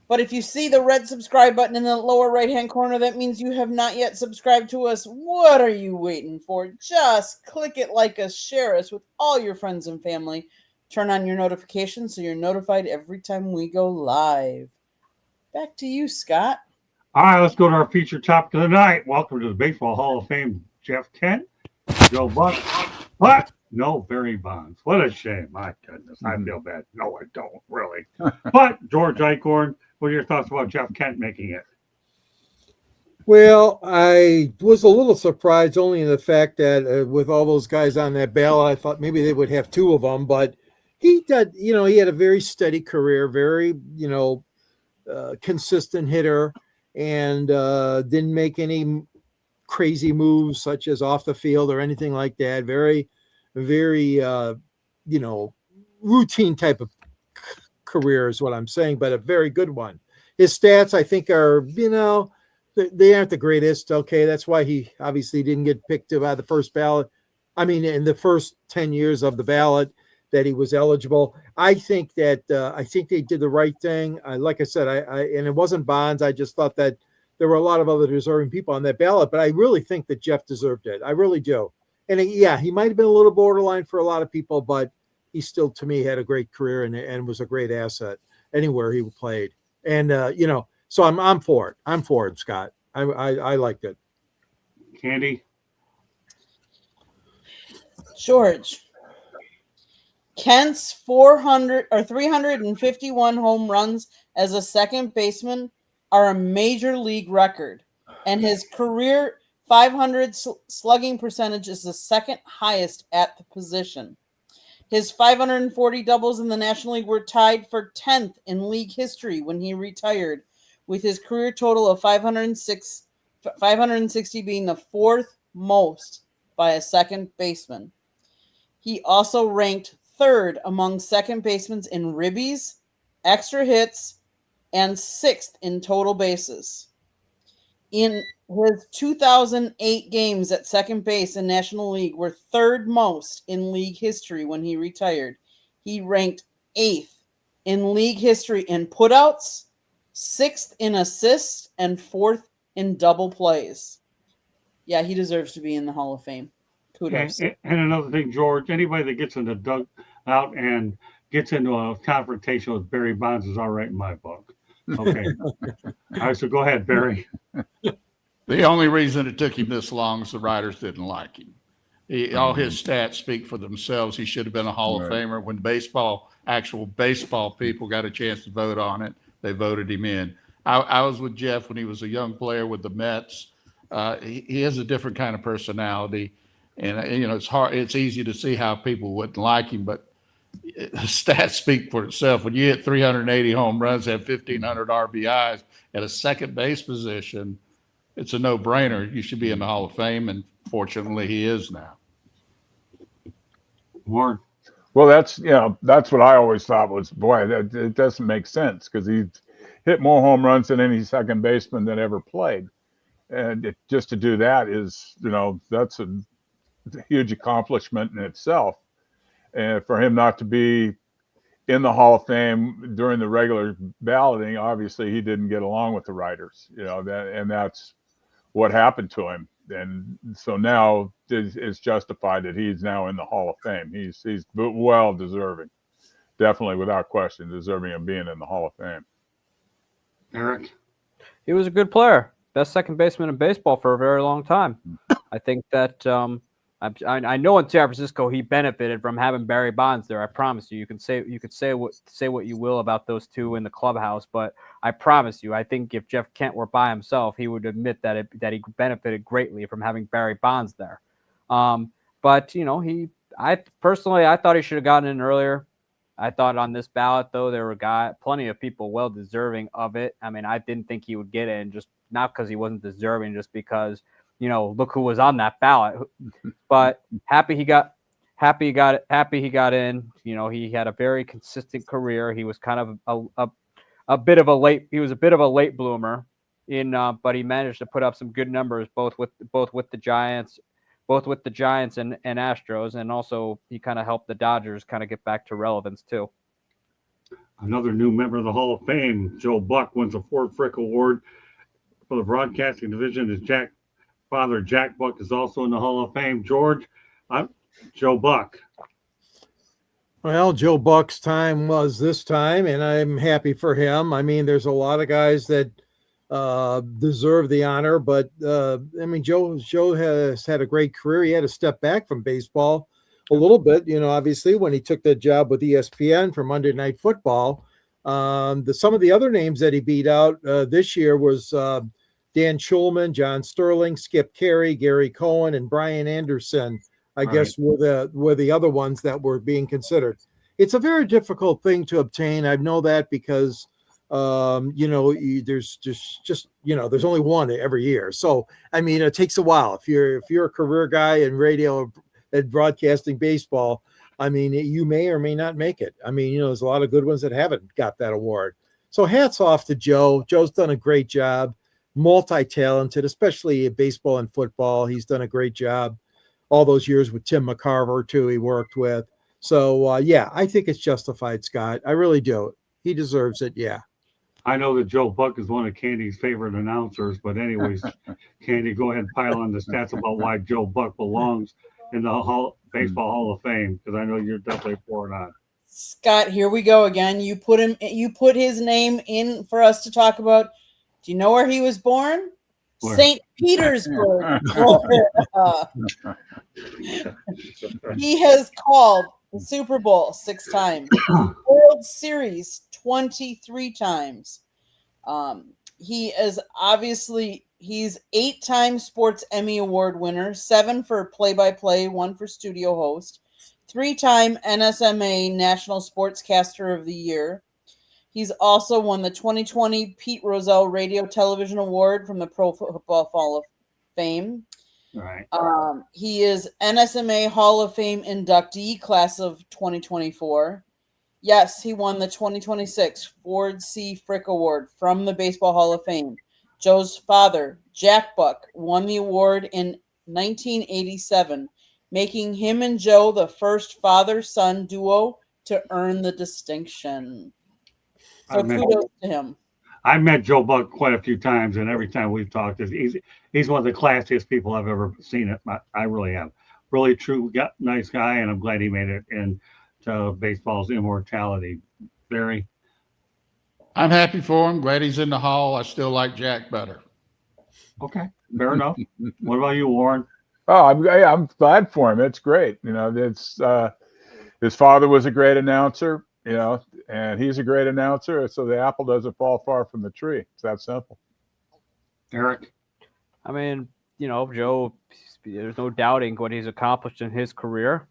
S3: But if you see the red subscribe button in the lower right-hand corner, that means you have not yet subscribed to us. What are you waiting for? Just click it, like us, share us with all your friends and family. Turn on your notifications so you're notified every time we go live. Back to you, Scott.
S1: All right, let's go to our featured topic of the night. Welcome to the Baseball Hall of Fame, Jeff Kent, Joe Buck. What? No Barry Bonds. What a shame. My goodness, I feel bad. No, I don't, really. But, George Eichhorn, what are your thoughts about Jeff Kent making it?
S2: Well, I was a little surprised only in the fact that with all those guys on that ballot, I thought maybe they would have 2 of them, but he did, you know, he had a very steady career, very, you know, consistent hitter, and didn't make any crazy moves such as off the field or anything like that. Very, very, you know, routine type of career is what I'm saying, but a very good one. His stats, I think, are, you know, they aren't the greatest. Okay, that's why he obviously didn't get picked by the first ballot. I mean, in the first 10 years of the ballot that he was eligible. I think that I think they did the right thing. Like I said, and it wasn't Bonds. I just thought that there were a lot of other deserving people on that ballot, but I really think that Jeff deserved it. I really do. And yeah, he might have been a little borderline for a lot of people, but he still, to me, had a great career and was a great asset anywhere he played. And you know, so I'm for it. I'm for it, Scott. I liked it.
S1: Candy?
S3: George. Kent's 351 home runs as a second baseman are a major league record, and his career 500 slugging percentage is the second highest at the position. His 540 doubles in the National League were tied for 10th in league history when he retired, with his career total of 560 being the fourth most by a second baseman. He also ranked third among second basemen in ribbies, extra hits, and sixth in total bases. In his 2008 games at second base in National League were third most in league history when he retired. He ranked eighth in league history in putouts, sixth in assists, and fourth in double plays. Yeah, he deserves to be in the Hall of Fame. Kudos.
S1: And another thing, George, anybody that gets in the dugout and gets into a confrontation with Barry Bonds is all right in my book. Okay. All right, so go ahead, Barry.
S4: The only reason it took him this long is the writers didn't like him. All his stats speak for themselves. He should have been a Hall of Famer. When actual baseball people got a chance to vote on it, they voted him in. I was with Jeff when he was a young player with the Mets. He has a different kind of personality, and it's easy to see how people wouldn't like him, but stats speak for itself. When you hit 380 home runs, have 1,500 RBIs at a second base position, it's a no-brainer. You should be in the Hall of Fame, and fortunately, he is now.
S1: Warren.
S5: Well, that's what I always thought was, boy, it doesn't make sense because he hit more home runs than any second baseman that ever played, and just to do that is, that's a huge accomplishment in itself. And for him not to be in the Hall of Fame during the regular balloting, obviously he didn't get along with the writers, and that's what happened to him. And so now it's justified that he's now in the Hall of Fame. He's well deserving, definitely without question, deserving of being in the Hall of Fame.
S1: Eric?
S6: He was a good player, best second baseman in baseball for a very long time. I think that I know in San Francisco he benefited from having Barry Bonds there. I promise you. You could say what you will about those two in the clubhouse, but I promise you, I think if Jeff Kent were by himself, he would admit that he benefited greatly from having Barry Bonds there. But I thought he should have gotten in earlier. I thought on this ballot though there were plenty of people well deserving of it. I mean, I didn't think he would get it, and just not because he wasn't deserving, just because. Look who was on that ballot. But happy he got in. He had a very consistent career. He was kind of a bit of a late bloomer but he managed to put up some good numbers both with the Giants and Astros, and also he kind of helped the Dodgers kind of get back to relevance too.
S1: Another new member of the Hall of Fame, Joe Buck, wins a Ford Frick Award for the broadcasting division. His father, Jack Buck, is also in the Hall of Fame. George, Joe Buck.
S2: Well, Joe Buck's time was this time, and I'm happy for him. I mean, there's a lot of guys that deserve the honor, but Joe has had a great career. He had to step back from baseball a little bit, obviously, when he took that job with ESPN for Monday Night Football. Some of the other names that he beat out this year was Dan Schulman, John Sterling, Skip Carey, Gary Cohen, and Brian Anderson, I guess were the other ones that were being considered. It's a very difficult thing to obtain. I know that because, there's there's only one every year. So, I mean, it takes a while. If you're a career guy in radio and broadcasting baseball, I mean, you may or may not make it. I mean, there's a lot of good ones that haven't got that award. So hats off to Joe. Joe's done a great job. Multi-talented, especially in baseball and football. He's done a great job all those years with Tim McCarver too. He worked with. So I think it's justified, Scott. I really do. He deserves it. Yeah.
S1: I know that Joe Buck is one of Candy's favorite announcers, but anyways, Candy, go ahead and pile on the stats about why Joe Buck belongs in the Baseball Hall of Fame, because I know you're definitely pouring on.
S3: Scott, here we go again. You put his name in for us to talk about. Do you know where he was born? St. Petersburg, Florida. He has called The Super Bowl 6 times. World Series 23 times. He's 8-time Sports Emmy Award winner, 7 for play-by-play, 1 for studio host, 3-time NSMA National Sportscaster of the Year. He's also won the 2020 Pete Rozelle Radio Television Award from the Pro Football Hall of Fame.
S1: Right.
S3: He is NSMA Hall of Fame inductee, class of 2024. Yes, he won the 2026 Ford C. Frick Award from the Baseball Hall of Fame. Joe's father, Jack Buck, won the award in 1987, making him and Joe the first father-son duo to earn the distinction. So kudos to him.
S1: I met Joe Buck quite a few times, and every time we've talked, he's one of the classiest people I've ever seen. I really am. Really true, nice guy, and I'm glad he made it into baseball's immortality. Barry?
S4: I'm happy for him. Glad he's in the Hall. I still like Jack better.
S1: Okay, fair enough. What about you, Warren?
S5: Oh, I'm glad for him. It's great. It's his father was a great announcer, and he's a great announcer. So the apple doesn't fall far from the tree. It's that simple.
S1: Eric?
S6: I mean, Joe, there's no doubting what he's accomplished in his career.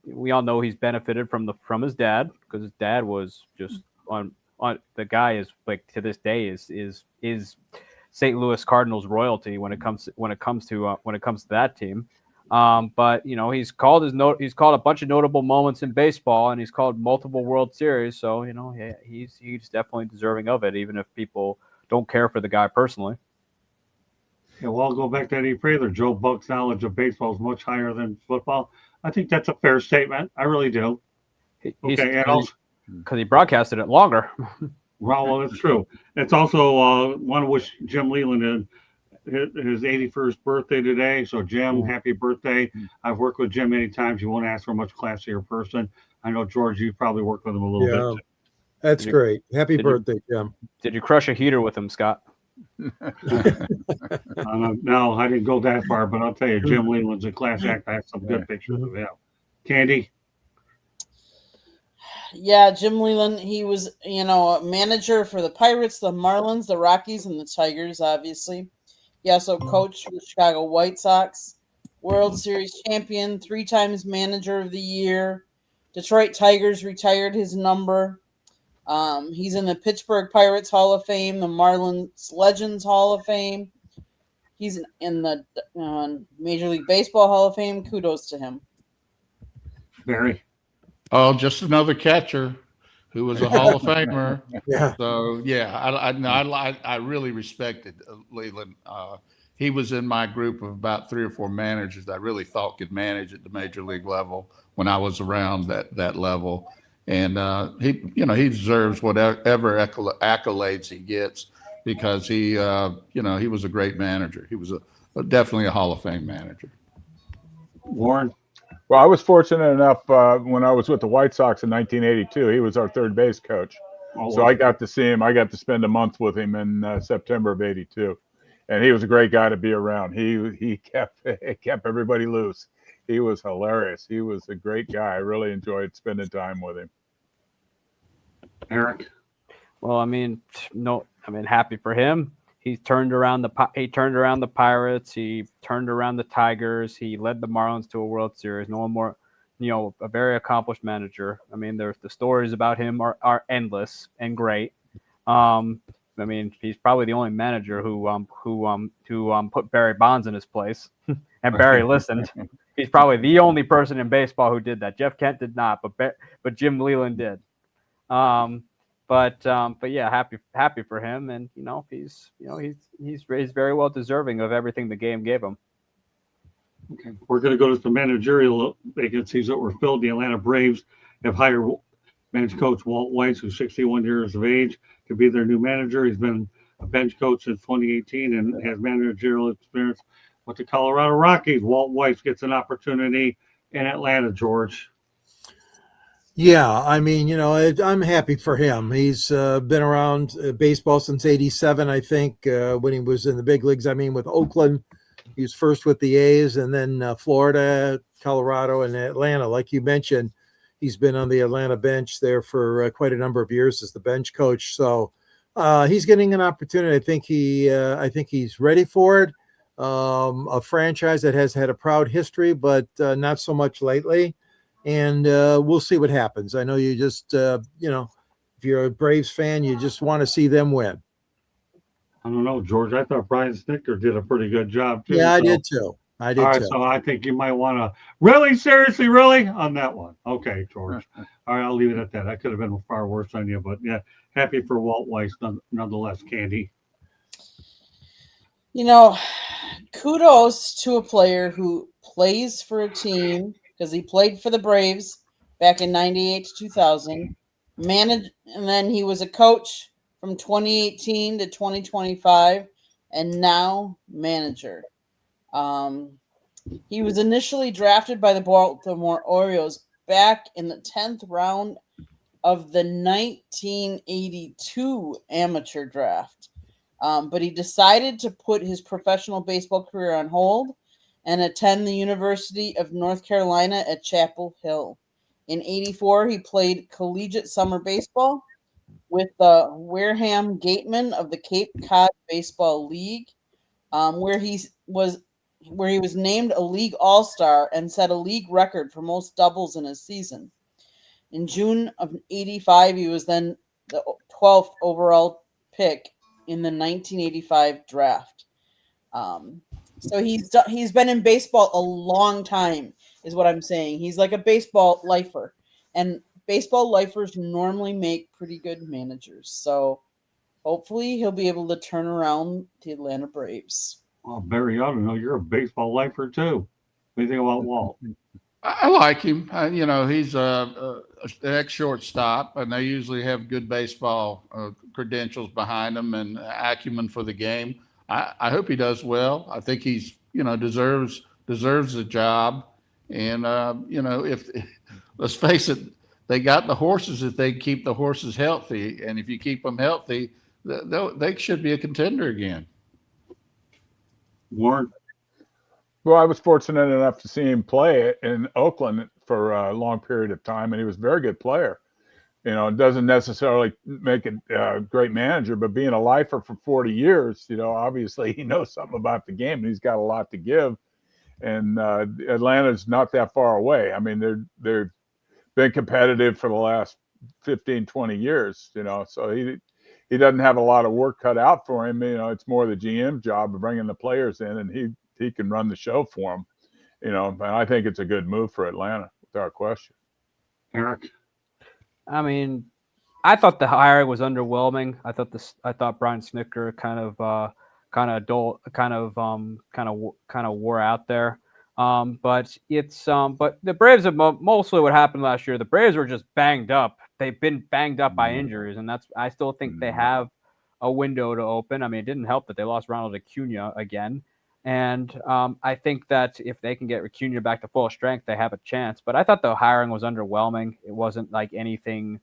S6: We all know he's benefited from his dad, because his dad was just on the guy is, like, to this day is St. Louis Cardinals royalty when it comes to that team. But he's called a bunch of notable moments in baseball, and he's called multiple World Series. So he's definitely deserving of it, even if people don't care for the guy personally.
S1: Yeah, well, I'll go back to Eddie Prather. Joe Buck's knowledge of baseball is much higher than football. I think that's a fair statement. I really do.
S6: Because he broadcasted it longer.
S1: Well, that's true. It's also want to wish Jim Leland his 81st birthday today. So, Jim, happy birthday. I've worked with Jim many times. You won't ask for a much classier person. I know, George, you've probably worked with him a little bit.
S2: That's great. Happy birthday, Jim.
S6: Did you crush a heater with him, Scott?
S1: No, I didn't go that far, but I'll tell you, Jim Leland's a class act. I have some good pictures of him. Candy?
S3: Yeah, Jim Leland, he was, a manager for the Pirates, the Marlins, the Rockies, and the Tigers, obviously. He also coached for the Chicago White Sox, World Series champion, 3 times manager of the year. Detroit Tigers retired his number. He's in the Pittsburgh Pirates Hall of Fame, the Marlins Legends Hall of Fame. He's in the Major League Baseball Hall of Fame. Kudos to him.
S1: Barry?
S4: Oh, just another catcher who was a Hall of Famer.
S2: Yeah.
S4: So I really respected Leland. He was in my group of about 3 or 4 managers that I really thought could manage at the major league level when I was around that level. And he deserves whatever accolades he gets, because he was a great manager. He was definitely a Hall of Fame manager.
S1: Warren?
S5: Well, I was fortunate enough when I was with the White Sox in 1982. He was our third base coach. So I got to see him. I got to spend a month with him in September of '82, and he was a great guy to be around. He kept everybody loose. He was hilarious. He was a great guy. I really enjoyed spending time with him.
S1: Eric?
S6: Well, happy for him. He turned around the Pirates. He turned around the Tigers. He led the Marlins to a World Series. No one more, a very accomplished manager. I mean, the stories about him are endless and great. He's probably the only manager who put Barry Bonds in his place, and Barry listened. He's probably the only person in baseball who did that. Jeff Kent did not, but Jim Leland did. But yeah, happy for him, and he's very well deserving of everything the game gave him.
S1: Okay, we're going to go to some managerial vacancies that were filled. The Atlanta Braves have hired bench coach Walt Weiss, who's 61 years of age, to be their new manager. He's been a bench coach since 2018 and has managerial experience with the Colorado Rockies. Walt Weiss gets an opportunity in Atlanta, George.
S2: Yeah, I'm happy for him. He's been around baseball since '87, I think, when he was in the big leagues. With Oakland, He was first with the A's, and then Florida, Colorado, and Atlanta. Like you mentioned, he's been on the Atlanta bench there for quite a number of years as the bench coach. So he's getting an opportunity. I think he's ready for it. A franchise that has had a proud history, but not so much lately. And we'll see what happens. I know you just, if you're a Braves fan, you just want to see them win.
S1: I don't know, George. I thought Brian Snicker did a pretty good job too.
S2: Yeah, I
S1: So,
S2: did too. I did
S1: all right,
S2: too.
S1: so I think you might want to really seriously, really on that one. Okay, George. All right, I'll leave it at that. I could have been far worse on you, but yeah, happy for Walt Weiss nonetheless, Candy.
S3: Kudos to a player who plays for a team, because he played for the Braves back in 98 to 2000, and then he was a coach from 2018 to 2025, and now manager. He was initially drafted by the Baltimore Orioles back in the 10th round of the 1982 amateur draft. But he decided to put his professional baseball career on hold and attend the University of North Carolina at Chapel Hill. In 84, he played collegiate summer baseball with the Wareham Gatemen of the Cape Cod Baseball League, where he was named a league all-star and set a league record for most doubles in a season. In June of 85, he was then the 12th overall pick in the 1985 draft. So he's been in baseball a long time, is what I'm saying. He's like a baseball lifer, and baseball lifers normally make pretty good managers. So hopefully he'll be able to turn around the Atlanta Braves.
S1: Well, Barry ought to know you're a baseball lifer too. What do you think about Walt?
S4: I like him. He's an ex-shortstop, and they usually have good baseball credentials behind him and acumen for the game. I hope he does well. I think he's deserves the job. And if let's face it, they got the horses if they keep the horses healthy, and if you keep them healthy, they should be a contender again.
S1: Warren?
S5: Well, I was fortunate enough to see him play in Oakland for a long period of time, and he was a very good player. It doesn't necessarily make it a great manager, but being a lifer for 40 years, obviously he knows something about the game, and he's got a lot to give. And Atlanta's not that far away. I mean, they've been competitive for the last 15, 20 years, so he doesn't have a lot of work cut out for him. It's more the GM job of bringing the players in, and he can run the show for him, and I think it's a good move for Atlanta without question.
S1: Eric?
S6: I mean, I thought the hiring was underwhelming. I thought Brian Snicker kind of wore out there. But the Braves have mostly what happened last year. The Braves were just banged up. They've been banged up by injuries, and I still think they have a window to open. I mean, it didn't help that they lost Ronald Acuna again. And I think that if they can get Acuna back to full strength, they have a chance. But I thought the hiring was underwhelming. It wasn't like anything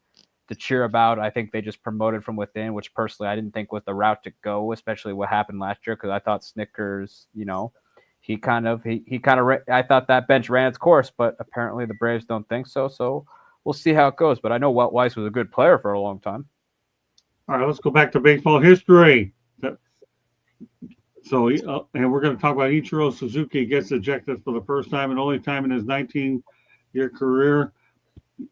S6: to cheer about. I think they just promoted from within, which personally I didn't think was the route to go, especially what happened last year, because I thought Snickers, I thought that bench ran its course, but apparently the Braves don't think so. So we'll see how it goes. But I know Walt Weiss was a good player for a long time.
S1: All right, let's go back to baseball history. So, and we're going to talk about Ichiro Suzuki gets ejected for the first time and only time in his 19-year career,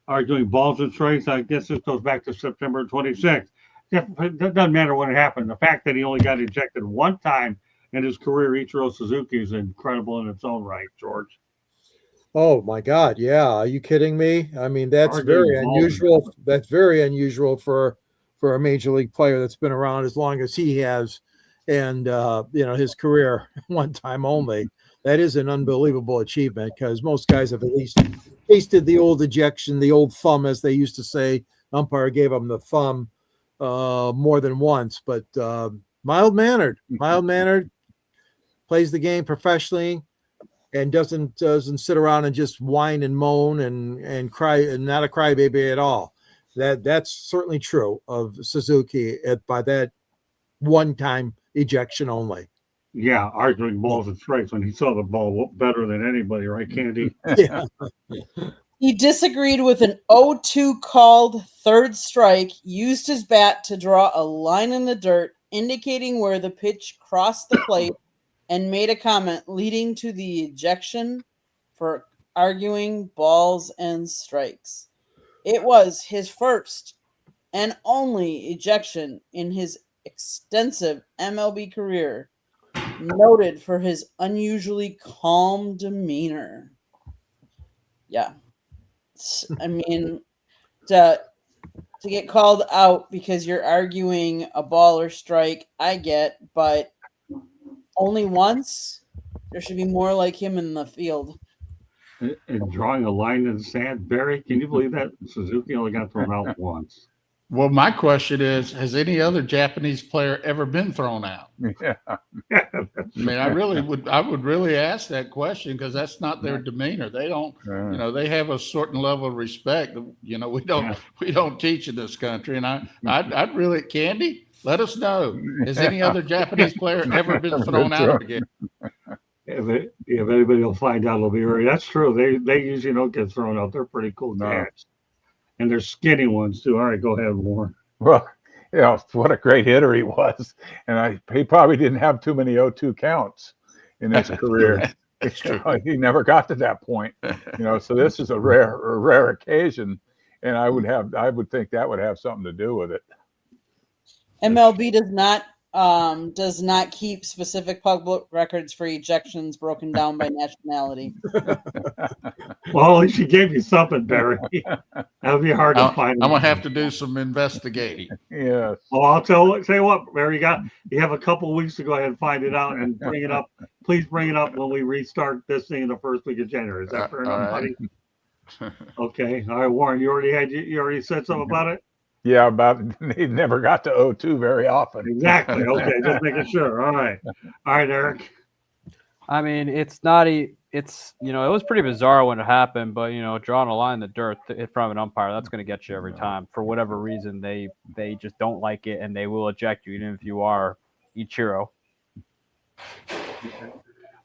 S1: arguing balls and strikes. I guess this goes back to September 26th. It doesn't matter what happened. The fact that he only got ejected one time in his career, Ichiro Suzuki, is incredible in its own right, George.
S2: Oh my God! Yeah, are you kidding me? I mean, that's very unusual. That's very unusual for a major league player that's been around as long as he has. And, his career one time only. That is an unbelievable achievement, because most guys have at least tasted the old ejection, the old thumb, as they used to say. Umpire gave him the thumb more than once, but mild-mannered, plays the game professionally, and doesn't sit around and just whine and moan and cry, and not a crybaby at all. That's certainly true of Suzuki by that one-time ejection only.
S1: Yeah, arguing balls and strikes when he saw the ball better than anybody, right, Candy?
S2: Yeah.
S3: He disagreed with an 0-2 called third strike, used his bat to draw a line in the dirt indicating where the pitch crossed the plate, and made a comment leading to the ejection for arguing balls and strikes. It was his first and only ejection in his extensive MLB career, noted for his unusually calm demeanor. Yeah. I mean, to get called out because you're arguing a ball or strike, I get, but only once. There should be more like him in the field.
S1: And drawing a line in the sand. Barry, can you believe that Suzuki only got thrown out once?
S4: Well, my question is, has any other Japanese player ever been thrown out?
S5: Yeah.
S4: I mean, I would really ask that question because that's not their demeanor. They don't, they have a certain level of respect. We don't teach in this country. And I'd really, Candy, let us know. Has any other Japanese player ever been thrown out of the game?
S1: If anybody will find out, it'll be right. That's true. They usually don't get thrown out. They're pretty cool cats. And they're skinny ones too. All right, go ahead, Warren.
S5: Well, what a great hitter he was. And he probably didn't have too many 0-2 counts in his career.
S4: That's true.
S5: He never got to that point. So this is a rare occasion. And I would think that would have something to do with it.
S3: MLB does not keep specific public records for ejections broken down by nationality.
S1: Well, at least she gave you something, Barry. That'll be hard to find.
S4: I'm gonna have to do some investigating.
S5: Yes.
S1: Well, I'll tell you what, Barry. You have a couple of weeks to go ahead and find it out and bring it up. Please bring it up when we restart this thing in the first week of January. Is that fair enough, buddy? Okay. All right, Warren. You already said something about it.
S5: Yeah, about he never got to 0-2 very often.
S1: Exactly. Okay, just making sure. All right, Eric.
S6: I mean, it's not it was pretty bizarre when it happened, but drawing a line in the dirt from an umpire, that's going to get you every time. For whatever reason, they just don't like it, and they will eject you, even if you are Ichiro.
S1: All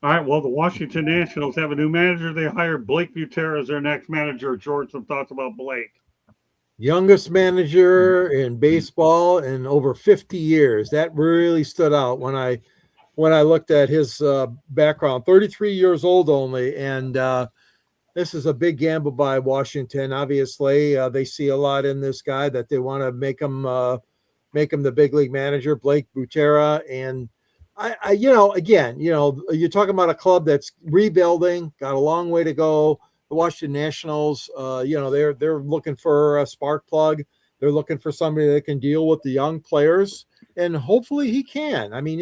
S1: right. Well, the Washington Nationals have a new manager. They hired Blake Butera as their next manager. George, some thoughts about Blake?
S2: Youngest manager in baseball in over 50 years. That really stood out when I looked at his background. 33 years old only, and this is a big gamble by Washington. Obviously, they see a lot in this guy that they want to make him the big league manager, Blake Butera. And you're talking about a club that's rebuilding, got a long way to go. The Washington Nationals, they're looking for a spark plug. They're looking for somebody that can deal with the young players, and hopefully he can. I mean,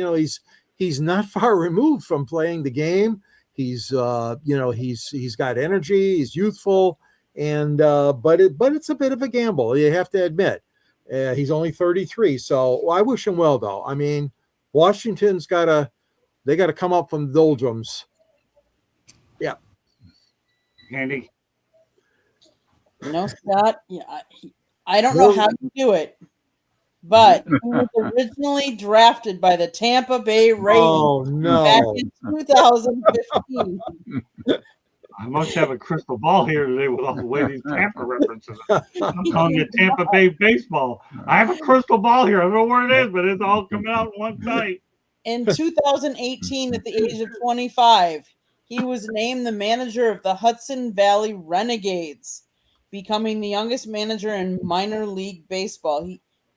S2: he's not far removed from playing the game. He's he's got energy. He's youthful, and but it's a bit of a gamble. You have to admit. He's only 33, so I wish him well, though. I mean, Washington's got to come up from the doldrums. Yeah.
S1: Andy?
S3: Scott, I don't know how to do it, but he was originally drafted by the Tampa Bay Rays back in 2015.
S1: I must have a crystal ball here today with all the way these Tampa references. I'm calling it Tampa Bay baseball. I have a crystal ball here. I don't know where it is, but it's all coming out one night.
S3: In 2018, at the age of 25, he was named the manager of the Hudson Valley Renegades, becoming the youngest manager in minor league baseball.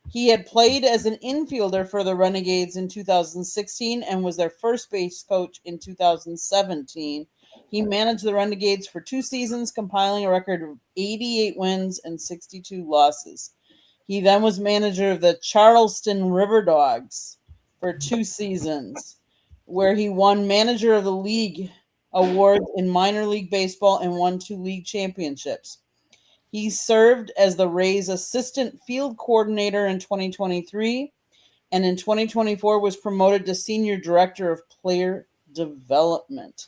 S3: He had played as an infielder for the Renegades in 2016 and was their first base coach in 2017. He managed the Renegades for 2 seasons, compiling a record of 88 wins and 62 losses. He then was manager of the Charleston River Dogs for 2 seasons, where he won Manager of the League awards in minor league baseball and won 2 league championships. He served as the Rays' assistant field coordinator in 2023, and in 2024 was promoted to senior director of player development.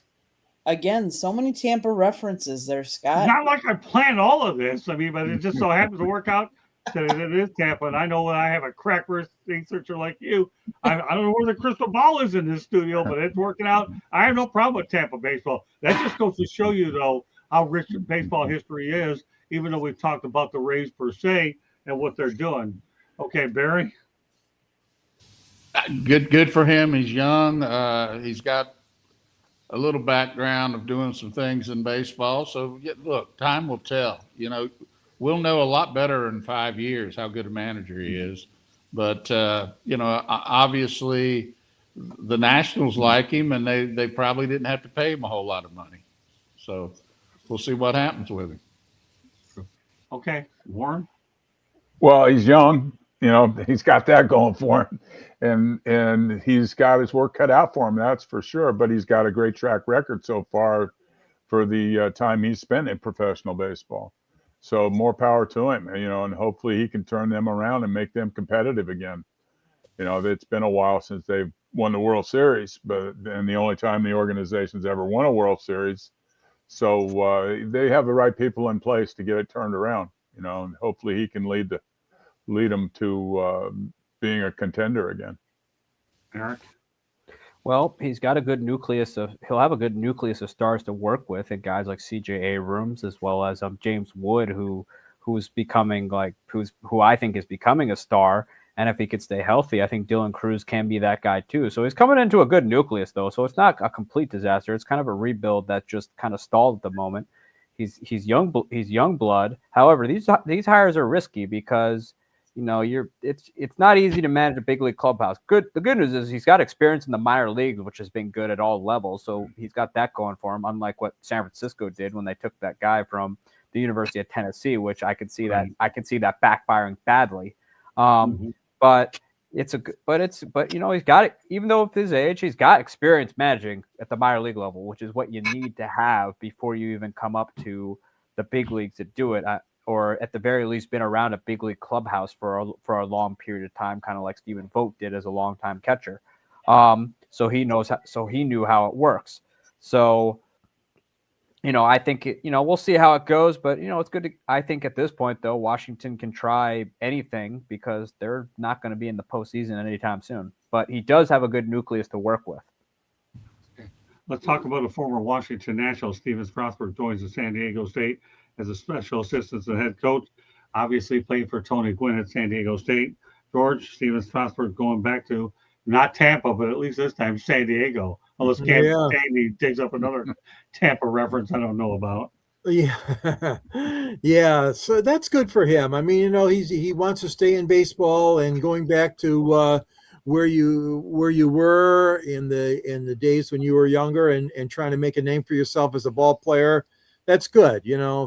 S3: Again, so many Tampa references there, Scott.
S1: Not like I planned all of this. I mean, but it just so happens to work out said it is Tampa, and I know when I have a crack researcher like you, I don't know where the crystal ball is in this studio, but it's working out. I have no problem with Tampa baseball. That just goes to show you, though, how rich baseball history is, even though we've talked about the Rays per se and what they're doing. Okay, Barry.
S4: Good for him. He's young. He's got a little background of doing some things in baseball. So look, time will tell. We'll know a lot better in 5 years how good a manager he is. But obviously, the Nationals like him, and they probably didn't have to pay him a whole lot of money. So we'll see what happens with him.
S1: Okay, Warren.
S5: Well, he's young. He's got that going for him, and he's got his work cut out for him. That's for sure. But he's got a great track record so far for the time he's spent in professional baseball. So more power to him, and hopefully he can turn them around and make them competitive again. It's been a while since they've won the World Series, and the only time the organization's ever won a World Series. So they have the right people in place to get it turned around, and hopefully he can lead them to being a contender again.
S1: Eric.
S6: Well, he'll have a good nucleus of stars to work with, and guys like C.J. Abrams, as well as James Wood, who I think is becoming a star. And if he could stay healthy, I think Dylan Cruz can be that guy too. So he's coming into a good nucleus, though. So it's not a complete disaster. It's kind of a rebuild that just kind of stalled at the moment. He's young blood. However, these hires are risky because it's not easy to manage a big league clubhouse. The good news is he's got experience in the minor leagues, which has been good at all levels. So he's got that going for him, unlike what San Francisco did when they took that guy from the University of Tennessee, which I could see that backfiring badly. But he's got it. Even though at his age, he's got experience managing at the minor league level, which is what you need to have before you even come up to the big leagues to do it. Or at the very least, been around a big league clubhouse for a long period of time, kind of like Stephen Vogt did as a longtime catcher. So he knew how it works. So, I think we'll see how it goes, but it's good I think at this point though, Washington can try anything because they're not going to be in the postseason anytime soon. But he does have a good nucleus to work with.
S1: Let's talk about a former Washington National. Steven Strasburg joins the San Diego State as a special assistant and head coach. Obviously played for Tony Gwynn at San Diego State. George, Steven Strasburg going back to not Tampa, but at least this time San Diego. Unless Candy digs up another Tampa reference I don't know about.
S2: Yeah, yeah. So that's good for him. I mean, he wants to stay in baseball, and going back to where you were in the days when you were younger, and trying to make a name for yourself as a ball player. That's good.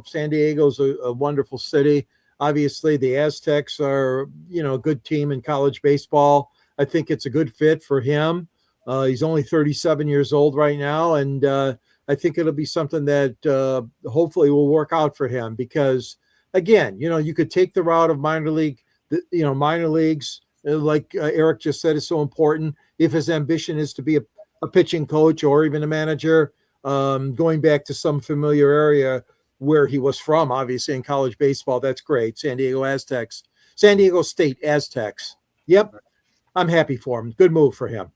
S2: San Diego's a wonderful city. Obviously, the Aztecs are a good team in college baseball. I think it's a good fit for him. He's only 37 years old right now, and I think it'll be something that hopefully will work out for him because, again, you could take the route of minor leagues, like Eric just said, is so important. If his ambition is to be a pitching coach or even a manager, going back to some familiar area where he was from, obviously in college baseball, that's great. San Diego State Aztecs. Yep. I'm happy for him. Good move for him.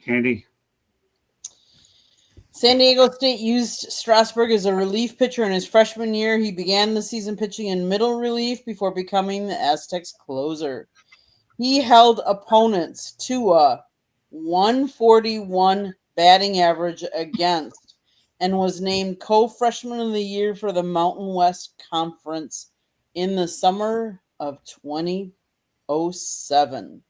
S1: Candy.
S3: San Diego State used Strasburg as a relief pitcher in his freshman year. He began the season pitching in middle relief before becoming the Aztecs closer. He held opponents to a 141 batting average against and was named co-freshman of the year for the Mountain West Conference in the summer of 2007.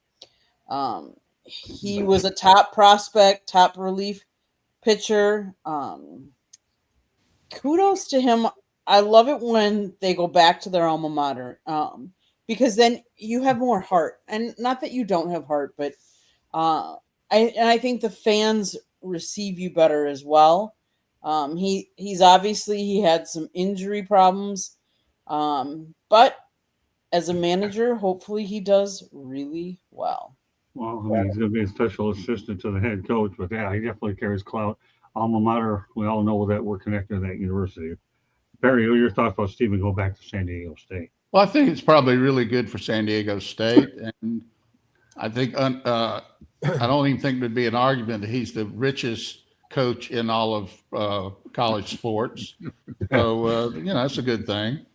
S3: He was a top prospect, top relief pitcher. Kudos to him. I love it when they go back to their alma mater because then you have more heart. And not that you don't have heart, but I think the fans receive you better as well. He had some injury problems, but as a manager, hopefully he does really well.
S1: Well, he's going to be a special assistant to the head coach, but yeah, he definitely carries clout. Alma mater, we all know that we're connected to that university. Barry, what are your thoughts about Stephen going back to San Diego State?
S4: Well, I think it's probably really good for San Diego State, and I think I don't even think there'd be an argument that he's the richest coach in all of college sports. So that's a good thing.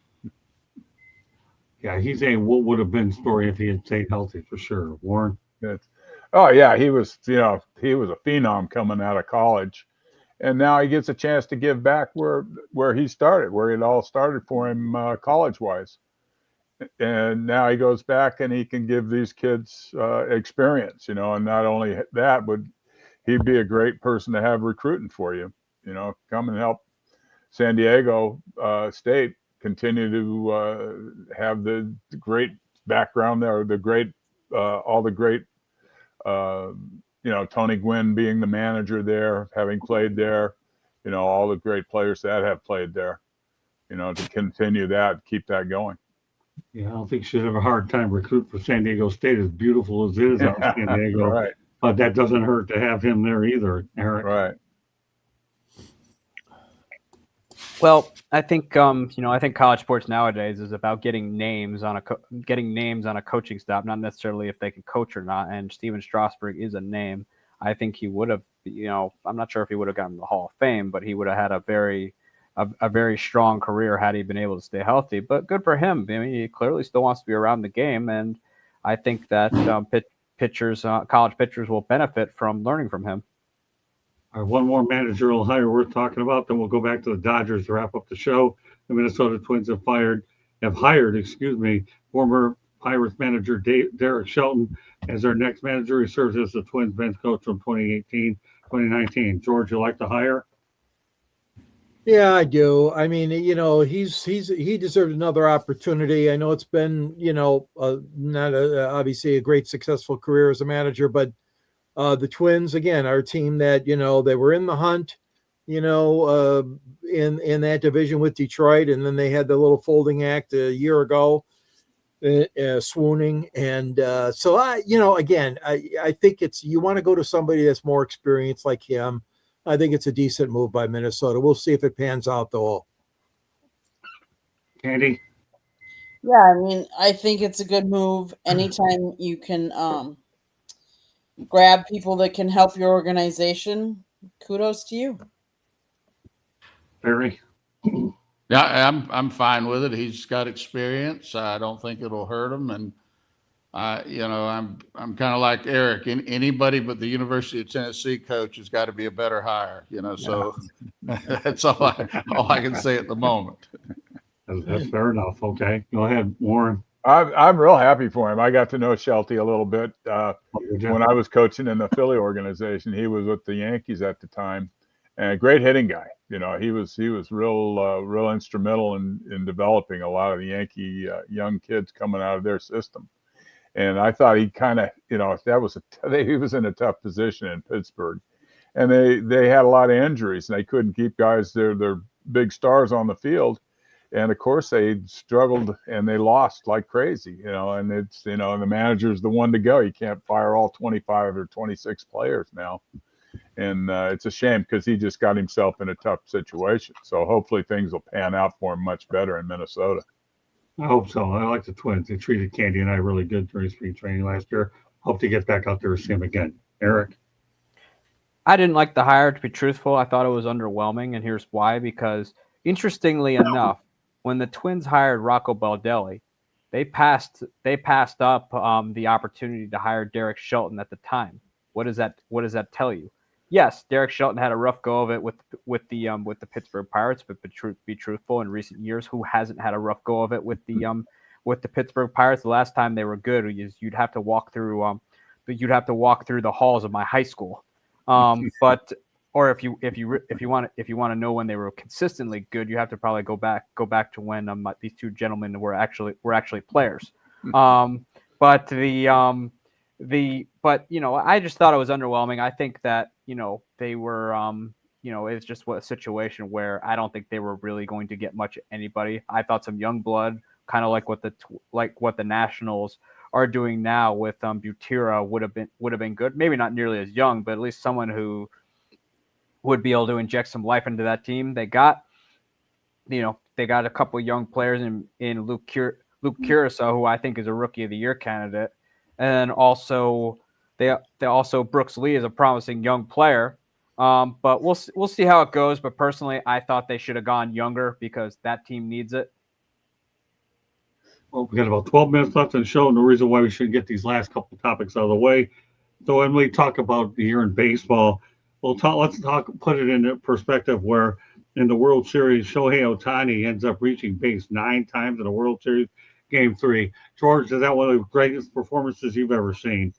S1: Yeah, he's saying what would have been story if he had stayed healthy for sure. Warren.
S5: It's, oh yeah, he was a phenom coming out of college, and now he gets a chance to give back where he started, where it all started for him college wise. And now he goes back and he can give these kids experience, and not only that, but he'd be a great person to have recruiting for you. Come and help San Diego State continue to have the great background there, the great all the great Tony Gwynn being the manager there, having played there, all the great players that have played there, to continue that, keep that going.
S1: Yeah, I don't think she'd have a hard time recruiting for San Diego State, as beautiful as it is out in San Diego.
S5: Right.
S1: But that doesn't hurt to have him there either, Eric.
S5: Right.
S6: Well, I think I think college sports nowadays is about getting names on a coaching staff, not necessarily if they can coach or not. And Steven Strasburg is a name. I think he would have, I'm not sure if he would have gotten the Hall of Fame, but he would have had a very strong career had he been able to stay healthy. But good for him. I mean, he clearly still wants to be around the game, and I think that college pitchers will benefit from learning from him.
S1: All right, one more managerial hire worth talking about, then we'll go back to the Dodgers to wrap up the show. The Minnesota Twins have hired, former Pirates manager Derek Shelton as their next manager. He serves as the Twins bench coach from 2018-2019. George, you like the hire?
S2: Yeah, I do. I mean, he deserved another opportunity. I know it's been, not obviously a great successful career as a manager, but the Twins, again, are a team that, they were in the hunt, in that division with Detroit. And then they had the little folding act a year ago, swooning. And so, I think you want to go to somebody that's more experienced like him. I think it's a decent move by Minnesota. We'll see if it pans out, though.
S1: Candy?
S3: Yeah, I mean, I think it's a good move. Anytime you can grab people that can help your organization, kudos to you.
S1: Barry?
S4: Yeah, I'm fine with it. He's got experience. I don't think it'll hurt him, and I'm kind of like Eric. Anybody but the University of Tennessee coach has got to be a better hire. So that's all I can say at the moment.
S1: That's fair enough. Okay, go ahead, Warren.
S5: I'm real happy for him. I got to know Shelty a little bit when I was coaching in the Philly organization. He was with the Yankees at the time, and a great hitting guy. He was real instrumental in developing a lot of the Yankee young kids coming out of their system. And I thought he kind of, he was in a tough position in Pittsburgh, and they had a lot of injuries, and they couldn't keep guys their big stars on the field. And of course they struggled and they lost like crazy, and it's, and the manager's the one to go. You can't fire all 25 or 26 players now. And it's a shame because he just got himself in a tough situation. So hopefully things will pan out for him much better in Minnesota.
S1: I hope so. I like the Twins. They treated Candy and I really good during spring training last year. Hope to get back out there to see him again. Eric?
S6: I didn't like the hire, to be truthful. I thought it was underwhelming, and here's why. Because interestingly enough, when the Twins hired Rocco Baldelli, they passed up the opportunity to hire Derek Shelton at the time. What does that tell you? Yes, Derek Shelton had a rough go of it with the Pittsburgh Pirates, but be truthful, in recent years, who hasn't had a rough go of it with the Pittsburgh Pirates? The last time they were good, you'd have to walk through the halls of my high school. Or if you want to know when they were consistently good, you have to probably go back to when these two gentlemen were actually players. But I just thought it was underwhelming. I think that they were it's just a situation where I don't think they were really going to get much of anybody. I thought some young blood, kind of like what the Nationals are doing now with Butera would have been good. Maybe not nearly as young, but at least someone who would be able to inject some life into that team. They got a couple of young players in Luke Curacao, who I think is a Rookie of the Year candidate, and also they also Brooks Lee is a promising young player. But we'll see how it goes. But personally, I thought they should have gone younger because that team needs it.
S1: Well, we got about 12 minutes left in the show. No reason why we shouldn't get these last couple of topics out of the way. So when we talk about the year in baseball, let's put it into perspective where in the World Series, Shohei Ohtani ends up reaching base 9 times in the World Series Game 3. George, is that one of the greatest performances you've ever seen?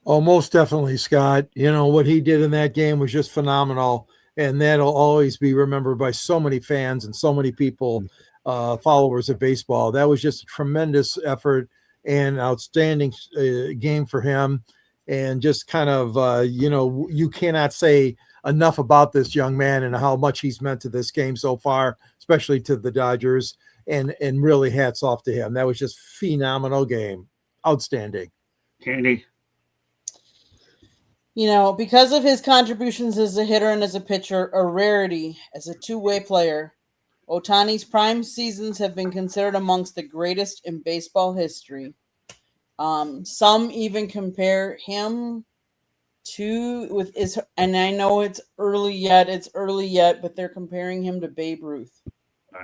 S2: Oh, most definitely, Scott. You know, what he did in that game was just phenomenal. And that'll always be remembered by so many fans and so many people, followers of baseball. That was just a tremendous effort and outstanding game for him. And just kind of, you cannot say enough about this young man and how much he's meant to this game so far, especially to the Dodgers. And really hats off to him. That was just phenomenal game. Outstanding.
S1: Candy?
S3: You know, because of his contributions as a hitter and as a pitcher, a rarity as a two-way player, Ohtani's prime seasons have been considered amongst the greatest in baseball history. Some even compare him and I know it's early yet, but they're comparing him to Babe Ruth.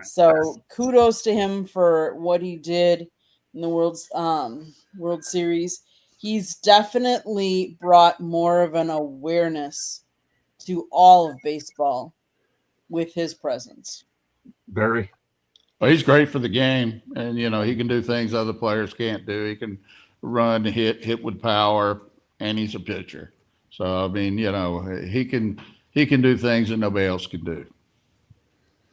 S3: So kudos to him for what he did in the World Series. He's definitely brought more of an awareness to all of baseball with his presence.
S1: Barry?
S4: Well, he's great for the game, and he can do things other players can't do. He can run, hit with power, and he's a pitcher. So I mean, he can do things that nobody else can do.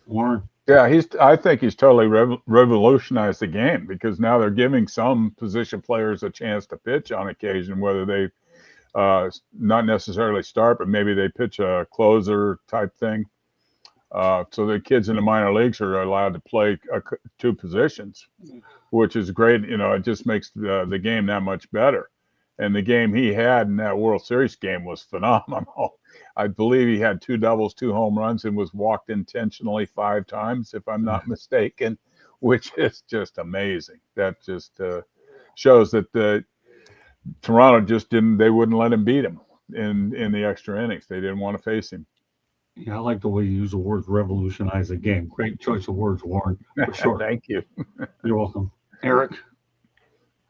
S1: Warren?
S5: Yeah, I think he's totally revolutionized the game because now they're giving some position players a chance to pitch on occasion, whether they not necessarily start, but maybe they pitch a closer type thing. So the kids in the minor leagues are allowed to play 2 positions, which is great. It just makes the game that much better. And the game he had in that World Series game was phenomenal. I believe he had 2 doubles, 2 home runs, and was walked intentionally 5 times, if I'm not mistaken, which is just amazing. That just shows that Toronto they wouldn't let him beat him in the extra innings. They didn't want to face him.
S1: Yeah, I like the way you use the words revolutionize the game. Great choice of words, Warren, for sure.
S5: Thank you.
S1: You're welcome. Eric?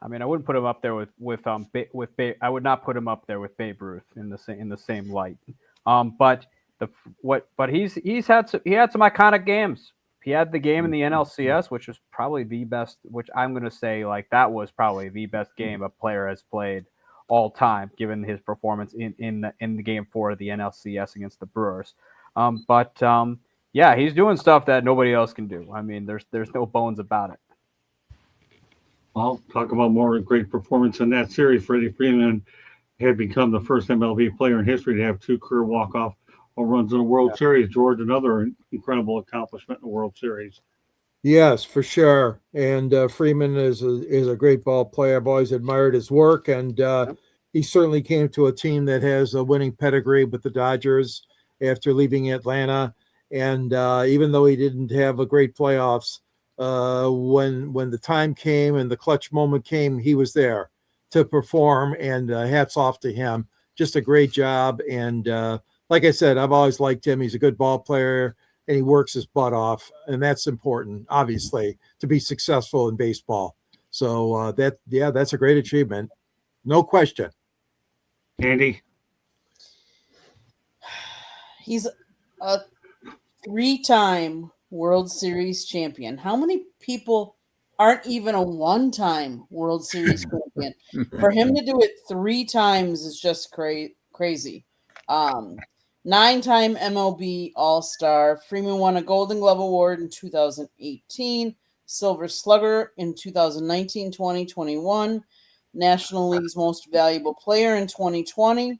S6: I mean, I wouldn't put him up there with Babe. I would not put him up there with Babe Ruth in the same light. But he had some iconic games. He had the game in the NLCS, which was probably the best. Which I'm going to say that was probably the best game a player has played all time, given his performance in the game 4 of the NLCS against the Brewers. Yeah, he's doing stuff that nobody else can do. I mean, there's no bones about it.
S1: Well, talk about more great performance in that series. Freddie Freeman had become the first MLB player in history to have 2 career walk-off home runs in the World Series. George, another incredible accomplishment in the World Series.
S2: Yes, for sure. And Freeman is a great ball player. I've always admired his work, and he certainly came to a team that has a winning pedigree with the Dodgers after leaving Atlanta. And even though he didn't have a great playoffs, when the time came and the clutch moment came, he was there to perform. And hats off to him. Just a great job. And like I said, I've always liked him. He's a good ball player. And he works his butt off, and that's important, obviously, to be successful in baseball. So that's a great achievement, no question.
S1: Andy?
S3: He's a 3-time World Series champion. How many people aren't even a 1-time World Series champion? For him to do it 3 times is just crazy. 9-time MLB All-Star. Freeman won a Golden Glove Award in 2018, Silver Slugger in 2019, 2021, National League's Most Valuable Player in 2020.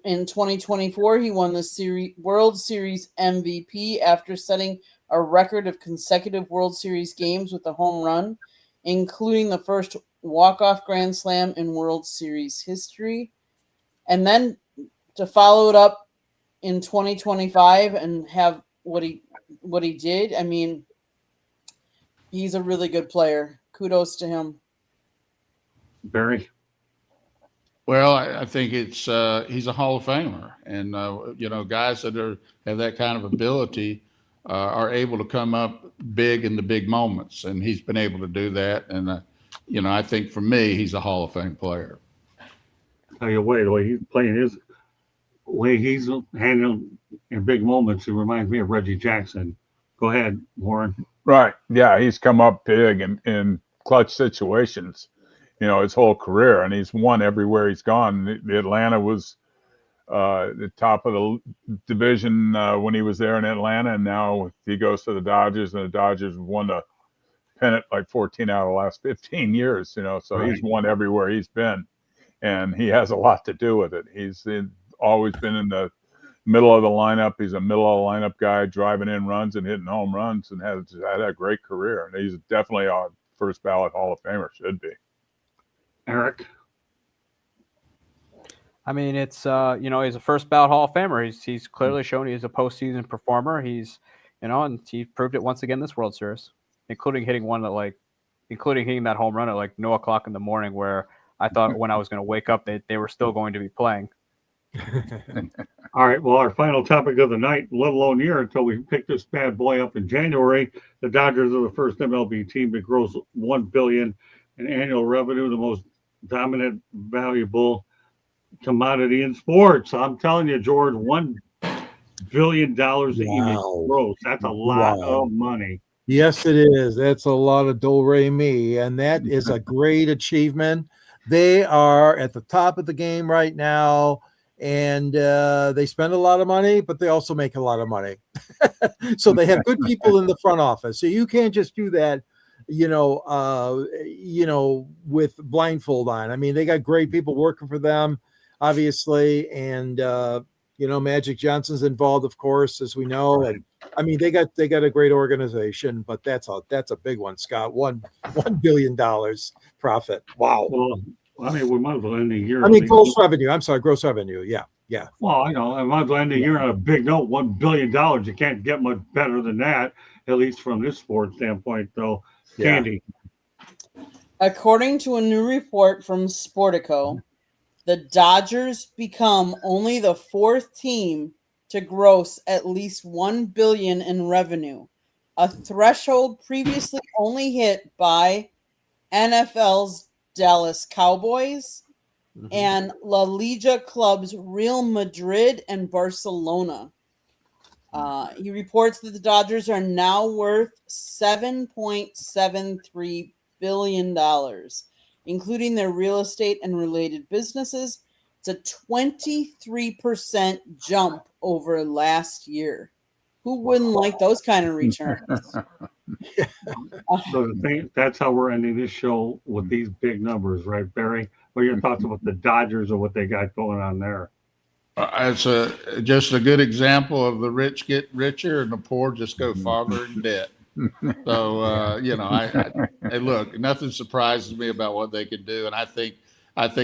S3: In 2024, he won the World Series MVP after setting a record of consecutive World Series games with a home run, including the first walk-off grand slam in World Series history. And then to follow it up in 2025 and have what he did, I mean, He's a really good player. Kudos to him.
S1: Barry?
S4: Well, I think it's he's a Hall of Famer, and guys that have that kind of ability are able to come up big in the big moments, and he's been able to do that. And I think for me, he's a Hall of Fame player.
S1: Tell you what, the way he's playing his way he's handling in big moments, it reminds me of Reggie Jackson. Go ahead, Warren.
S5: Right. Yeah, he's come up big in clutch situations, his whole career, and he's won everywhere he's gone. Atlanta was the top of the division when he was there in Atlanta, and now he goes to the Dodgers, and the Dodgers won the pennant like 14 out of the last 15 years, so
S1: Right.
S5: He's won everywhere he's been, and he has a lot to do with it. He's always been in the middle of the lineup. He's a middle of the lineup guy, driving in runs and hitting home runs, and has had a great career. And he's definitely a first ballot Hall of Famer, should be.
S1: Eric?
S6: I mean, it's he's a first ballot Hall of Famer. He's clearly shown he's a postseason performer. He's and he proved it once again this World Series, including hitting that home run at like 0:00 in the morning, where I thought when I was going to wake up they were still going to be playing.
S1: All right. Well, our final topic of the night, let alone year, until we pick this bad boy up in January. The Dodgers are the first MLB team to gross $1 billion in annual revenue, the most dominant, valuable commodity in sports. I'm telling you, George, $1 billion that even gross. That's a lot of money.
S2: Yes, it is. That's a lot of do-re-mi, and that is a great achievement. They are at the top of the game right now, and they spend a lot of money, but they also make a lot of money. So they have good people in the front office. So you can't just do that, with blindfold on. I mean, they got great people working for them, obviously, and Magic Johnson's involved, of course, as we know.
S1: Right.
S2: And I mean, they got a great organization, but that's a big one, Scott. $1 billion profit. Wow.
S1: Well, I mean, we might as well end the year.
S2: I mean, gross revenue. I'm sorry, gross revenue. Yeah.
S1: Well, I know. I might as well end the year on a big note. $1 billion. You can't get much better than that, at least from this sports standpoint, though.
S2: Yeah.
S1: Candy.
S3: According to a new report from Sportico, the Dodgers become only the fourth team to gross at least $1 billion in revenue, a threshold previously only hit by NFL's Dallas Cowboys and La Liga clubs Real Madrid and Barcelona. He reports that the Dodgers are now worth $7.73 billion, including their real estate and related businesses. It's a 23% jump over last year. Who wouldn't like those kind of returns?
S1: So that's how we're ending this show with these big numbers, right, Barry? What are your thoughts about the Dodgers and what they got going on there?
S4: It's just a good example of the rich get richer and the poor just go farther in debt. So I look, nothing surprises me about what they can do, and I think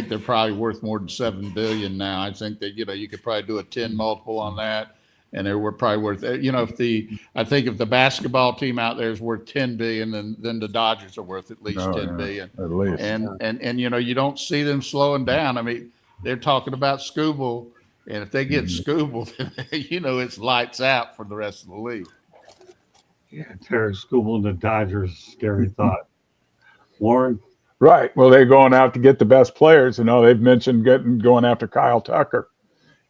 S4: they're probably worth more than $7 billion now. I think that you could probably do a 10 multiple on that, and they're probably worth. If the basketball team out there is worth $10 billion, then the Dodgers are worth at least $10 billion.
S5: At least.
S4: And you don't see them slowing down. I mean, they're talking about Scooble, and if they get Scooble, it's lights out for the rest of the league.
S1: Yeah, Terry Scooble and the Dodgers, scary thought. Warren?
S5: Right. Well, they're going out to get the best players. They've mentioned going after Kyle Tucker.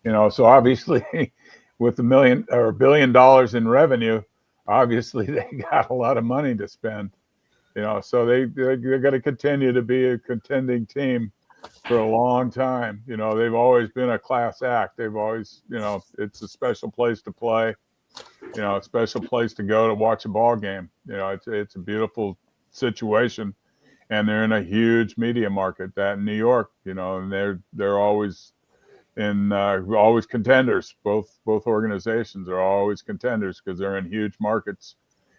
S5: So obviously with $1 billion in revenue, obviously they got a lot of money to spend. So they're going to continue to be a contending team for a long time. They've always been a class act. They've always, it's a special place to play. A special place to go to watch a ball game. It's a beautiful situation, and they're in a huge media market. That in New York, and they're always always contenders. Both organizations are always contenders because they're in huge markets,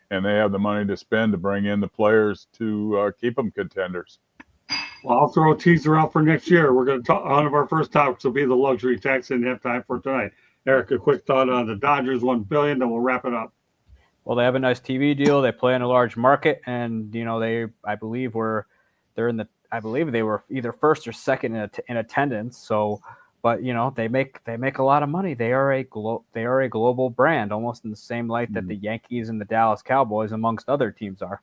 S5: and they have the money to spend to bring in the players to keep them contenders.
S1: Well, I'll throw a teaser out for next year. We're going to talk. One of our first topics will be the luxury tax. Didn't have time for tonight. Eric, a quick thought on the Dodgers, $1 billion, then we'll wrap it up.
S6: Well, they have a nice TV deal. They play in a large market, and I believe they were either first or second in attendance. So, but they make a lot of money. They are a global brand, almost in the same light that the Yankees and the Dallas Cowboys, amongst other teams, are.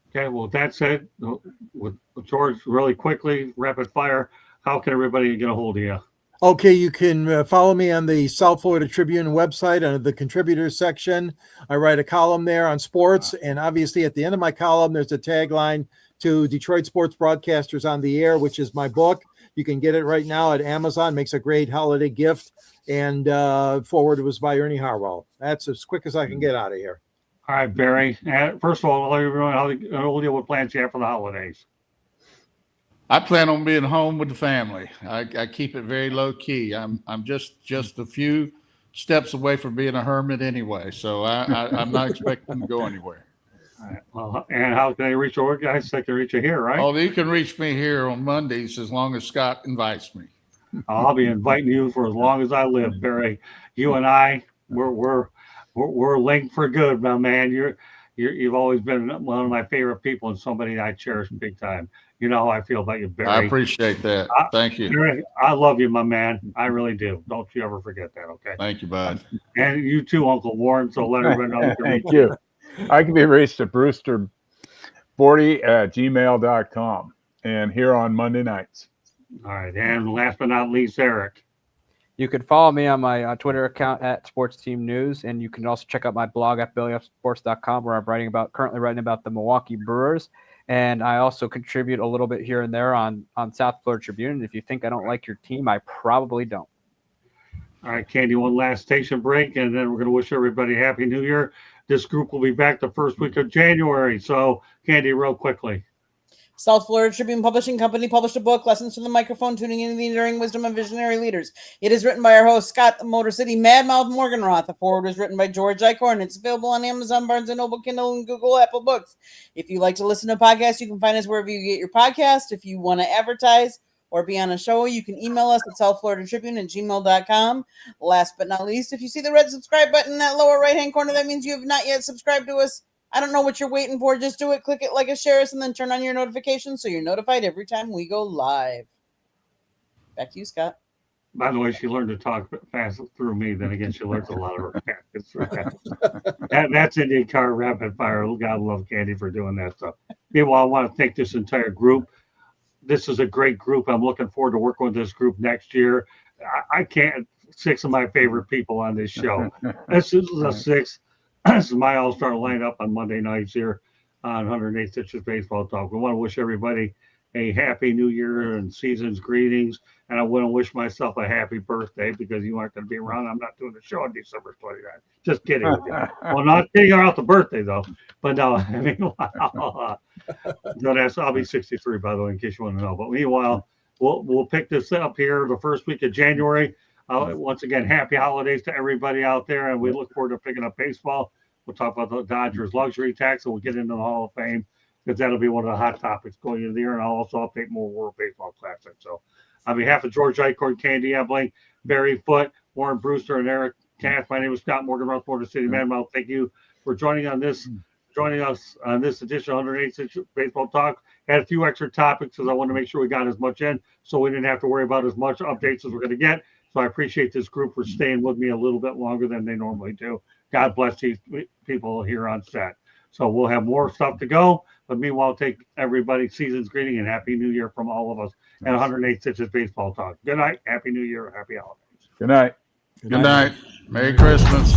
S1: Okay, well, that said, with George, really quickly, rapid fire, how can everybody get a hold of you?
S2: Okay, you can follow me on the South Florida Tribune website under the contributors section. I write a column there on sports, and obviously at the end of my column, there's a tagline to Detroit Sports Broadcasters on the Air, which is my book. You can get it right now at Amazon. Makes a great holiday gift, and forward was by Ernie Harwell. That's as quick as I can get out of here.
S1: All right, Barry. First of all, I'll let everyone know what plans you have for the holidays.
S4: I plan on being home with the family. I keep it very low key. I'm just a few steps away from being a hermit anyway, so I'm not expecting to go anywhere.
S1: All right. Well, and how can they reach you guys? They can reach you here, right?
S4: Oh, you can reach me here on Mondays as long as Scott invites me.
S1: I'll be inviting you for as long as I live, Barry. You and I, we're linked for good, my man. You've always been one of my favorite people and somebody I cherish big time. You know how I feel about you, Barry.
S4: I appreciate that. Thank you.
S1: Barry, I love you, my man. I really do. Don't you ever forget that, okay?
S4: Thank you, bud.
S1: And you too, Uncle Warren. So let everyone know.
S5: Thank you. I can be reached at brewster40@gmail.com and here on Monday nights.
S1: All right. And last but not least, Eric.
S6: You can follow me on my Twitter account at Sports Team News, and you can also check out my blog at bellyupsports.com, where I'm currently writing about the Milwaukee Brewers. And I also contribute a little bit here and there on South Florida Tribune. And if you think I don't like your team, I probably don't.
S1: All right, Candy, one last station break, and then we're going to wish everybody Happy New Year. This group will be back the first week of January. So, Candy, real quickly.
S3: South Florida Tribune Publishing Company published a book, Lessons from the Microphone, Tuning into the Enduring Wisdom of Visionary Leaders. It is written by our host, Scott Motor City Madmouth Morganroth. The foreword was written by George Eichhorn. It's available on Amazon, Barnes & Noble, Kindle, and Google Apple Books. If you like to listen to podcasts, you can find us wherever you get your podcast. If you want to advertise or be on a show, you can email us at southfloridatribune@gmail.com. Last but not least, if you see the red subscribe button in that lower right-hand corner, that means you have not yet subscribed to us. I don't know what you're waiting for. Just do it. Click it, like it, share us, and then turn on your notifications so you're notified every time we go live. Back to you, Scott.
S1: By the way, she learned to talk fast through me. Then again, she learns a lot of her practice. That's Indian Car Rapid Fire. God love Candy for doing that stuff. Meanwhile, I want to thank this entire group. This is a great group. I'm looking forward to working with this group next year. I can't. 6 of my favorite people on this show. This is a 6. This is my all-star lineup on Monday nights here on 108 Stitches Baseball Talk. We want to wish everybody a happy new year and season's greetings. And I want to wish myself a happy birthday because you aren't going to be around. I'm not doing the show on December 29th. Just kidding with you. Well, not kidding about the birthday, though. But no, I mean, no, I'll be 63, by the way, in case you want to know. But meanwhile, we'll pick this up here the first week of January. Once again, happy holidays to everybody out there, and we look forward to picking up baseball. We'll talk about the Dodgers luxury tax, and we'll get into the Hall of Fame because that'll be one of the hot topics going into the year, and I'll also update more World Baseball Classic. So on behalf of George Eichhorn, Candy Ebling, Barry Foote, Warren Brewster, and Eric Katz, my name is Scott Morganroth, Florida City Madmouth. Thank you for joining us on this edition of 108 Baseball Talk. Had a few extra topics because I wanted to make sure we got as much in so we didn't have to worry about as much updates as we're going to get. So I appreciate this group for staying with me a little bit longer than they normally do. God bless these people here on set. So we'll have more stuff to go. But meanwhile, take everybody's season's greeting and Happy New Year from all of us at 108 Stitches Baseball Talk. Good night. Happy New Year. Happy holidays.
S5: Good night.
S4: Good night. Merry Christmas.